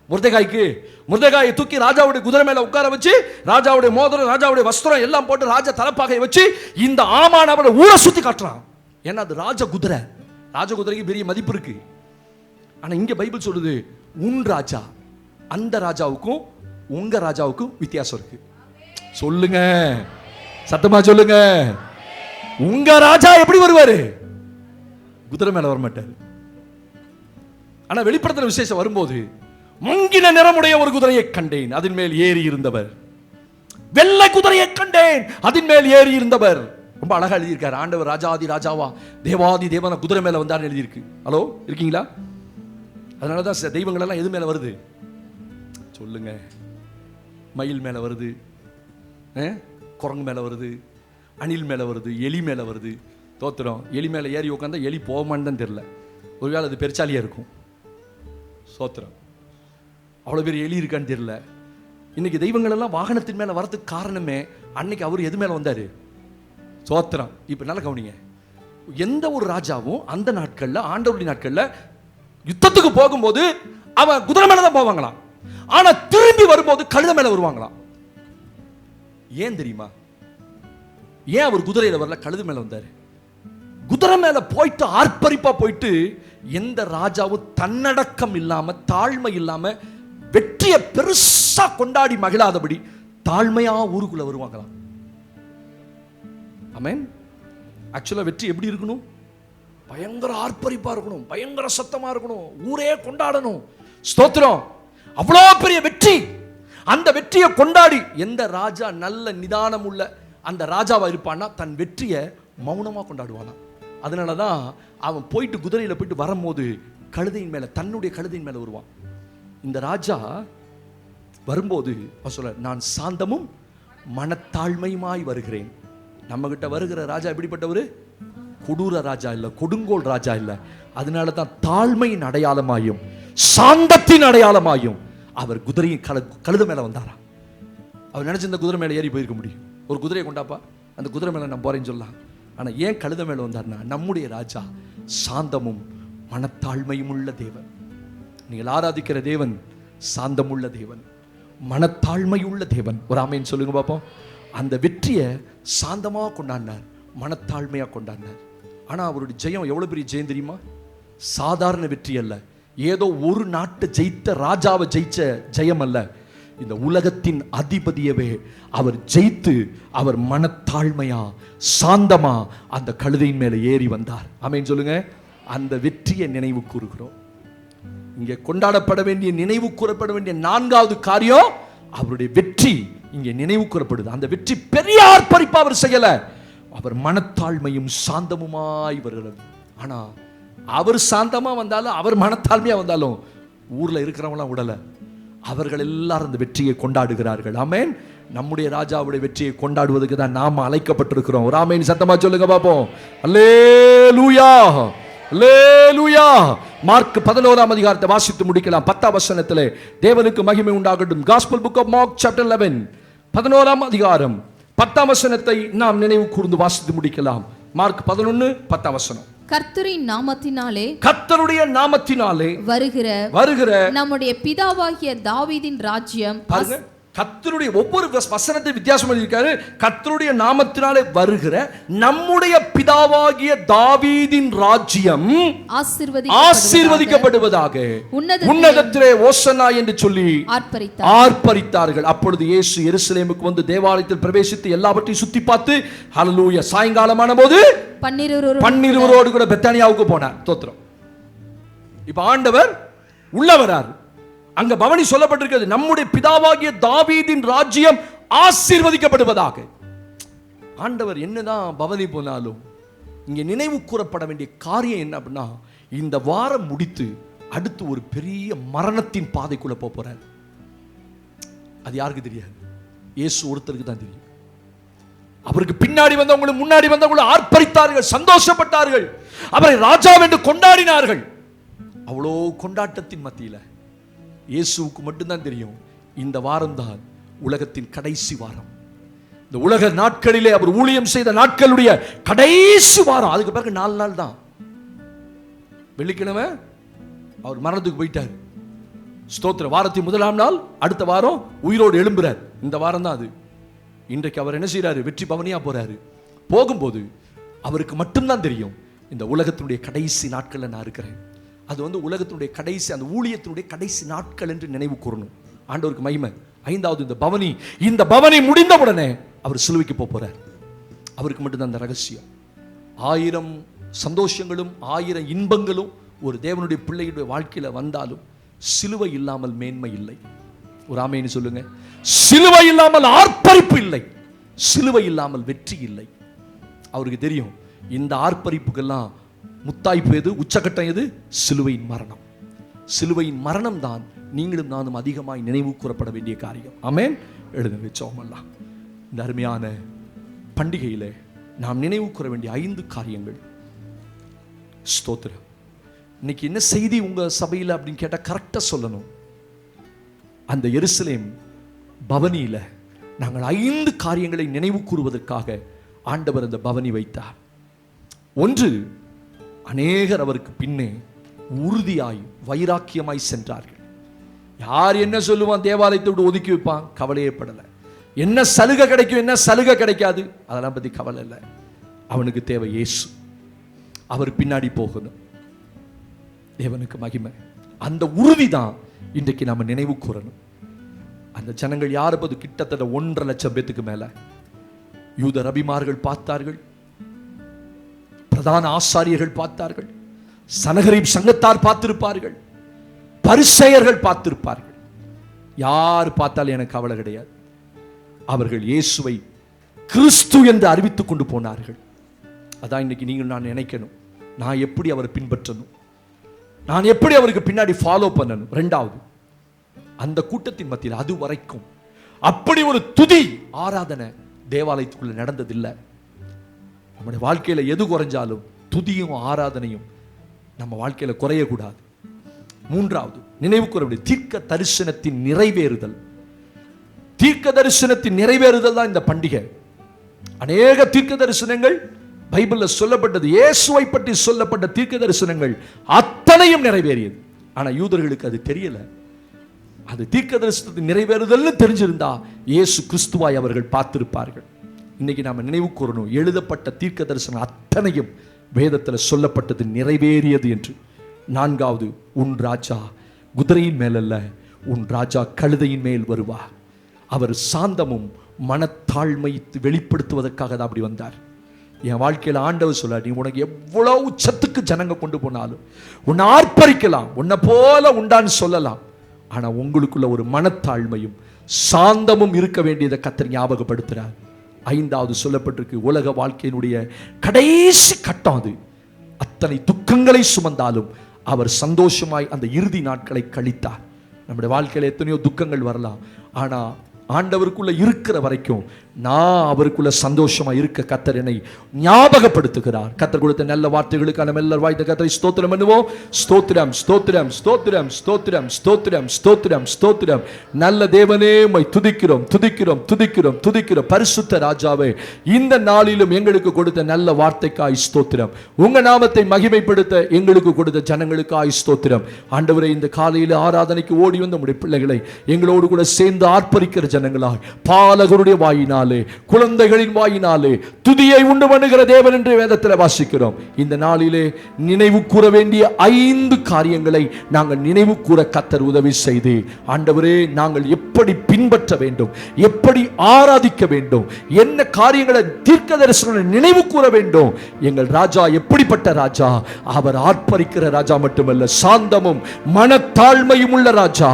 Speaker 2: முர்தெகாய்க்கு. முர்தெகாயை தூக்கி ராஜாவுடைய குதிரை மேல உட்கார வச்சு ராஜாவுடைய மோதிரம், ராஜாவுடைய வஸ்திரம் எல்லாம் போட்டு ராஜ தலப்பாகையை வச்சு இந்த ஆமான் அவனை ஊரை சுத்தி காட்டுறான். ஏன்னா அது ராஜ குதிரை. ராஜ குதிரைக்கு பெரிய மதிப்பு இருக்கு. ஆனா இங்க பைபிள் சொல்லுது, உன் ராஜா, அந்த ராஜாவுக்கும் உங்க ராஜாவுக்கும் வித்தியாசம் இருக்கு. சொல்லுங்க, சத்தமா சொல்லுங்க. உங்க ராஜா எப்படி வருவாரு? குதிரை மேல வர மாட்டாரு. ஆனா வெளிப்படுத்தின விசேஷம் வரும்போது, மங்கின நிறமுடைய ஒரு குதிரையை கண்டேன், அதன் மேல் ஏறி இருந்தவர். வெள்ளை குதிரையை கண்டேன், அதன் மேல் ஏறி இருந்தவர். ரொம்ப அழகா எழுதியிருக்காரு. ஆண்டவர் ராஜாதி ராஜாவா தேவாதி தேவன குதிரை மேல வந்தார் எழுதியிருக்கு. ஹலோ, இருக்கீங்களா? அதனாலதான் தெய்வங்கள் எல்லாம் எது மேல வருது சொல்லுங்க? மயில் மேல வருது, குரங்கு மேல வருது, அணில் மேல வருது, எலி மேல வருது. தோத்திரம், எலி மேல ஏறி உட்காந்தா எலி போமான்னு தான் தெரியல. ஒருவேளை அது பெருச்சாலியா இருக்கும். சோத்திரம், அவ்வளவு பேர் எலி இருக்கான்னு தெரியல. இன்னைக்கு தெய்வங்கள் எல்லாம் வாகனத்தின் மேல வரதுக்கு காரணமே, அன்னைக்கு அவர் எது மேல வந்தாரு? சோத்திரம். இப்ப நல்லா கவனிங்க, எந்த ஒரு ராஜாவும் அந்த நாட்கள்ல, ஆண்டவருடைய நாட்கள்ல யுத்தத்துக்கு போகும்போது அவன் குதிரை மேலதான் போவாங்களாம். ஆனா திரும்பி வரும்போது கழுதை மேல வருவாங்களாம். ஏன் தெரியுமா? ஏன் அவர் குதிரையில வரல, கழுதை மேல வந்தாரு? குதிரை மேல போயிட்டு ஆர்ப்பரிப்பா போயிட்டு, எந்த ராஜாவும் தன்னடக்கம் இல்லாம, தாழ்மை இல்லாம, வெற்றியை பெருசா கொண்டாடி மகிழாதபடி தாழ்மையா ஊருக்குள்ள வருவாங்களாம். ஆமென். ஆக்சுவலா வெற்றி எப்படி இருக்கணும்? பயங்கர ஆர்ப்பரிப்பா இருக்கணும், பயங்கர சத்தமா இருக்கணும், ஊரே கொண்டாடணும். ஸ்தோத்திரம். அவ்வளோ பெரிய வெற்றி. அந்த வெற்றியை கொண்டாடி எந்த ராஜா நல்ல நிதானம் உள்ள அந்த ராஜாவா இருப்பான்னா, தன் வெற்றியை மௌனமா கொண்டாடுவானா. அதனாலதான் அவன் போயிட்டு குதிரையில போயிட்டு வரும்போது கழுதையின் மேல, தன்னுடைய கழுதையின் மேல வருவான். இந்த ராஜா வரும்போது சொல்ல, நான் சாந்தமும் மனத்தாழ்மையுமாய் வருகிறேன். நம்ம கிட்ட வருகிற ராஜா எப்படிப்பட்டவர்? கொடூர ராஜா இல்ல, கொடுங்கோல் ராஜா இல்ல. அதனால தான் தாழ்மையின் அடையாளமாயும் சாந்தத்தின் அடையாளமாயும் அவர் குதிரையின் கழுதை மேல வந்தாரா. அவர் நினைச்சு இந்த குதிரை மேல ஏறி போயிருக்க முடியும். ஒரு குதிரையை கொண்டாப்பா, அந்த குதிரை மேல நான் போறேன்னு சொல்லலாம். ஆனா ஏன் கழுதை மேல வந்தார்னா, நம்முடைய ராஜா சாந்தமும் மனத்தாழ்மையும் உள்ள தேவன். நீங்கள் ஆராதிக்கிற தேவன் சாந்தமுள்ள தேவன், மனத்தாழ்மையுள்ள தேவன். ஒரு ஆமேன்னு சொல்லுங்க பாப்போம். அந்த வெற்றியை சாந்தமா கொண்டாடினார், மனத்தாழ்மையா கொண்டாடினார். ஆனா அவருடைய ஜெயம் எவ்வளவு பெரிய ஜெயம் தெரியுமா? சாதாரண வெற்றி அல்ல, ஏதோ ஒரு நாட்டை ஜெயித்த ராஜாவை ஜெயிச்ச ஜெயம் அல்ல. இந்த உலகத்தின் அதிபதியவே அவர் ஜெயித்து, அவர் மனத்தாழ்மையா சாந்தமா அந்த கழுதையின் மேல ஏறி வந்தார். ஆமென் சொல்லுங்க. அந்த வெற்றியை நினைவு கூறுகிறோம். இங்கே கொண்டாடப்பட வேண்டிய, நினைவு கூறப்பட வேண்டிய நான்காவது காரியம், அவருடைய வெற்றி இங்கே நினைவு கூறப்படுது. அந்த வெற்றி பெரிய ஆர்ப்பரிப்பா அவர் செய்யல, அவர் மனத்தாழ்மையும் சாந்தமுமாய் வருகிறது. ஆனா அவர் சாந்தமா வந்தாலும், அவர் மனத்தாழ்மையா வந்தாலும், ஊர்ல இருக்கிறவங்களாம் விடல, அவர்கள் எல்லாரும் அந்த வெற்றியை கொண்டாடுகிறார்கள். ஆமென். நம்முடைய ராஜாவுடைய வெற்றியை கொண்டாடுவதற்கு தான் நாம அழைக்கப்பட்டிருக்கிறோம். ஒரு ஆமென் சத்தமா சொல்லுங்க பாப்போம். அல்லேலூயா, அல்லேலூயா. மார்க் 11ஆம் அதிகாரத்தை வாசித்து முடிக்கலாம். 10ஆம் வசனத்திலே தேவனுக்கு மகிமை உண்டாகட்டும். Gospel book of Mark chapter 11, 11ஆம் அதிகாரம் 10ஆம் வசனத்தை நாம் நினைவு கூர்ந்து வாசித்து முடிக்கலாம். மார்க் 11, 10ஆம் வசனம்.
Speaker 3: கர்த்தரின் நாமத்தினாலே,
Speaker 2: கர்த்தருடைய நாமத்தினாலே வருகிற
Speaker 3: நம்முடைய பிதாவாகிய தாவீதின் ராஜ்யம்.
Speaker 2: பாருங்க, கர்த்தருடைய ஒவ்வொரு வசனத்தை வித்தியாசம் எழுதியிருக்காரு. கர்த்தருடைய நாமத்தினாலே வருகிற நம்முடைய பிதாவாகிய தாவீதின் ராஜ்யம் ஆசீர்வதிக்கப்படுவதாக உன்னதத்திலே ஓசன்னா என்று சொல்லி ஆர்ப்பரித்தார்கள். அப்பொழுது இயேசு எருசலேமுக்கு வந்து தேவாலயத்தில் பிரவேசித்து எல்லாவற்றையும் சுத்தி பார்த்து, ஹல்லேலூயா, சாயங்காலமான போது 12 கூட பெத்தானியாவுக்கு போனார். தோத்திரம். இப்ப ஆண்டவர் உள்ள வரார். அங்க பவனி சொல்லப்பட்டிருக்கிறது, நம்முடைய பிதாவாகிய தாவீதின் ராஜ்யம் ஆசீர்வதிக்கப்படுவதாக. ஆண்டவர் என்னதான் பவனி போனாலும் இங்க நினைவு கூறப்பட வேண்டிய காரியம் என்ன அப்படின்னா, இந்த வாரம் முடித்து அடுத்து ஒரு பெரிய மரணத்தின் பாதைக்குள்ள போறார். அது யாருக்கு தெரியாது? இயேசு ஒருத்தருக்கு தான் தெரியும். அவருக்கு பின்னாடி வந்தவங்களும் முன்னாடி வந்தவங்களும் ஆர்ப்பரித்தார்கள், சந்தோஷப்பட்டார்கள், அவரை ராஜா என்று கொண்டாடினார்கள். அவ்வளோ கொண்டாட்டத்தின் மத்தியில இயேசுவுக்கு மட்டும்தான் தெரியும், இந்த வாரம் தான் உலகத்தின் கடைசி வாரம். இந்த உலக நாட்களிலே அவர் ஊழியம் செய்த நாட்களுடைய கடைசி வாரம். அதுக்கு பிறகு 4 நாள் தான். வெள்ளிக்கிழமை அவர் மரணத்துக்கு போயிட்டார். ஸ்தோத்திர. வாரத்தின் 1ஆம் நாள் அடுத்த வாரம் உயிரோடு எழும்புறார். இந்த வாரம் தான் அது. இன்றைக்கு அவர் என்ன செய்யறாரு? வெற்றி பவனியா போறாரு. போகும்போது அவருக்கு மட்டும்தான் தெரியும், இந்த உலகத்தினுடைய கடைசி நாட்கள்ல நான் இருக்கிறேன். அது உலகத்தினுடைய கடைசி, அந்த ஊழியத்தினுடைய கடைசி நாட்கள் என்று நினைவு கூறணும். ஆண்டவருக்கு மகிமை. 5வது இந்த பவனி முடிந்த உடனே அவர் சிலுவைக்கு போறார். அவருக்கு மட்டும்தான் அந்த ரகசியம். 1000 சந்தோஷங்களும் 1000 இன்பங்களும் ஒரு தேவனுடைய பிள்ளையுடைய வாழ்க்கையில வந்தாலும் சிலுவை இல்லாமல் மேன்மை இல்லை. ஒரு ஆமென் சொல்லுங்க. சிலுவை இல்லாமல் ஆர்ப்பரிப்பு இல்லை, சிலுவை இல்லாமல் வெற்றி இல்லை. அவருக்கு தெரியும், இந்த ஆர்ப்பரிப்புக்கெல்லாம் முத்தாய்ப்பு எது, உச்சகட்டம் எது? சிலுவையின் மரணம். சிலுவையின் மரணம் தான் நீங்களும் நானும் அதிகமாய் நினைவு கூறப்பட வேண்டிய காரியம். ஆமென். எழுதுங்க வச்சோமெல்லாம். இந்த அருமையான பண்டிகையில நாம் நினைவு கூற வேண்டிய 5 காரியங்கள். ஸ்தோத்திரம். இன்னைக்கு என்ன செய்தி உங்க சபையில் அப்படின்னு கேட்டா கரெக்டா சொல்லணும். அந்த எருசலேம் பவனியில நாங்கள் 5 காரியங்களை நினைவு கூறுவதற்காக ஆண்டவர் அந்த பவனி வைத்தார். 1, அநேகர் அவருக்கு பின்னே உறுதியாய் வைராக்கியமாய் சென்றார்கள். யார் என்ன சொல்லுவான், தேவாலயத்தை விட்டு ஒதுக்கி வைப்பான், கவலையே படலை. என்ன சலுகை கிடைக்கும், என்ன சலுகை கிடைக்காது, அதெல்லாம் பத்தி கவலை இல்லை. அவனுக்கு தேவை இயேசு. அவர் பின்னாடி போகணும். தேவனுக்கு மகிமை. அந்த உறுதி தான் இன்றைக்கு நாம நினைவு கூறணும். அந்த ஜனங்கள் யாரு? கிட்டத்தட்ட 1.5 லட்சம் பேத்துக்கு மேல யூத ரபிமார்கள் பார்த்தார்கள், பிரதான ஆசாரியர்கள் பார்த்தார்கள், சனகரிப் சங்கத்தார் பார்த்திருப்பார்கள், பரிசேயர்கள் பார்த்திருப்பார்கள். யார் பார்த்தாலும் எனக்கு கவலை கிடையாது. அவர்கள் இயேசுவை கிறிஸ்து என்று அறிவித்துக் கொண்டு போனார்கள். அதான் இன்னைக்கு நீங்கள் நான் நினைக்கணும், நான் எப்படி அவரை பின்பற்றணும், நான் எப்படி அவருக்கு பின்னாடி ஃபாலோ பண்ணணும். 2வது, அந்த கூட்டத்தின் மத்தியில் அது வரைக்கும் அப்படி ஒரு துதி ஆராதனை தேவாலயத்துக்குள்ள நடந்ததில்லை. நம்முடைய வாழ்க்கையில எது குறைஞ்சாலும் துதியும் ஆராதனையும் நம்ம வாழ்க்கையில குறையக்கூடாது. 3வது, நினைவு கூற வேண்டிய தீர்க்க தரிசனத்தின் நிறைவேறுதல். தீர்க்க தரிசனத்தின் நிறைவேறுதல் தான் இந்த பண்டிகை. அநேக தீர்க்க தரிசனங்கள் பைபிள்ல சொல்லப்பட்டது, இயேசுவை பற்றி சொல்லப்பட்ட தீர்க்க தரிசனங்கள் அத்தனையும் நிறைவேறியது. ஆனா யூதர்களுக்கு அது தெரியல. அது தீர்க்க தரிசனத்தின் நிறைவேறுதல்னு தெரிஞ்சிருந்தா இயேசு கிறிஸ்துவாய் அவர்கள் பார்த்திருப்பார்கள். இன்னைக்கு நாம நினைவு கூறணும், எழுதப்பட்ட தீர்க்க தரிசனம் அத்தனையும் வேதத்தில் சொல்லப்பட்டது நிறைவேறியது என்று. 4வது, உன் ராஜா குதிரையின் மேல் அல்ல, உன் ராஜா கழுதையின் மேல் வருவார். அவர் சாந்தமும் மனத்தாழ்மை வெளிப்படுத்துவதற்காக தான் அப்படி வந்தார். என் வாழ்க்கையில் ஆண்டவர் சொல்ல, நீ உனக்கு எவ்வளவு உச்சத்துக்கு ஜனங்க கொண்டு போனாலும் உன்னை ஆர்ப்பரிக்கலாம், உன்னை போல உண்டான்னு சொல்லலாம், ஆனா உங்களுக்குள்ள ஒரு மனத்தாழ்மையும் சாந்தமும் இருக்க வேண்டியதை கர்த்தர் ஞாபகப்படுத்துறார். 5வது சொல்லப்பட்டிருக்கு, உலக வாழ்க்கையினுடைய கடைசி கட்டம் அது. அத்தனை துக்கங்களை சுமந்தாலும் அவர் சந்தோஷமாய் அந்த இறுதி நாட்களை கழித்தார். நம்முடைய வாழ்க்கையில எத்தனையோ துக்கங்கள் வரலாம், ஆனா ஆண்டவருக்குள்ள இருக்கிற வரைக்கும் நான் அவருக்குள்ள சந்தோஷமா இருக்க கர்த்தர் என்னை ஞாபகப்படுத்துகிறார். கர்த்தர் கொடுத்த நல்ல வார்த்தைகளுக்கான நம்ம எல்லாரும் வாய்த்த கர்த்தரை ஸ்தோத்திரம் பண்ணுவோம். ஸ்தோத்திரம் ஸ்தோத்திரம் ஸ்தோத்திரம் ஸ்தோத்திரம் ஸ்தோத்திரம் ஸ்தோத்திரம் ஸ்தோத்திரம். நல்ல தேவனே உம்மை துதிக்கிறோம் துதிக்கிறோம் துதிக்கிறோம் துதிக்கிறோம். பரிசுத்த ராஜாவே, இந்த நாளிலும் எங்களுக்கு கொடுத்த நல்ல வார்த்தைக்காய் ஸ்தோத்திரம். உங்க நாமத்தை மகிமைப்படுத்த எங்களுக்கு கொடுத்த ஜனங்களுக்காய் ஸ்தோத்திரம். ஆண்டவரே, இந்த காலையில் ஆராதனைக்கு ஓடி வந்த உம்முடைய பிள்ளைகளை எங்களோடு கூட சேர்ந்து ஆர்ப்பரிக்கிற
Speaker 1: ஜனங்களாய் பாலகருடைய வாயினாலே, குழந்தைகளின் வாயினாலே துதியை உண்டு பண்ணுகிற தேவன் என்று வேதத்தில் வாசிக்கிறோம். இந்த நாளிலே நினைவு கூற வேண்டிய 5 காரியங்களை நாங்கள் நினைவு கூற கர்த்தர் உதவி செய்து, ஆண்டவரே நாங்கள் எப்படி பின்பற்ற வேண்டும், எப்படி ஆராதிக்க வேண்டும், என்ன காரியங்களை தீர்க்க தரிசனங்களை நினைவு கூற வேண்டும். எங்கள் ராஜா எப்படிப்பட்ட ராஜா? அவர் ஆர்ப்பரிக்கிற ராஜா மட்டுமல்ல, சாந்தமும் மனத்தாழ்மையும் உள்ள ராஜா.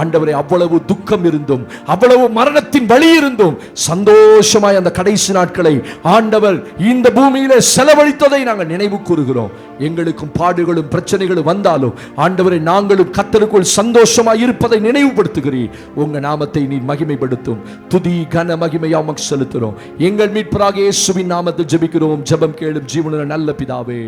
Speaker 1: ஆண்டவரே, அவ்வளவு துக்கம் இருந்தும், அவ்வளவு மரணத்தின் வழி இருந்தும் சந்தோஷமாய் அந்த கடைசி நாட்களை ஆண்டவர் இந்த பூமியிலே செலவழித்ததை நாங்கள் நினைவு கூறுகிறோம். எங்களுக்கும் பாடுகளும் பிரச்சனைகளும் வந்தாலும் ஆண்டவரை நாங்களும் கர்த்தருக்குள் சந்தோஷமாய் இருப்பதை நினைவுபடுத்துகிறீர். உங்க நாமத்தை நீ மகிமைப்படுத்தும். துதி கன மகிமையா உமக்கு செலுத்துகிறோம். எங்கள் மீட்பராகிய இயேசுவின் நாமத்தில் ஜெபிக்கிறோம். ஜெபம் கேளும் ஜீவனுள்ள நல்ல பிதாவே.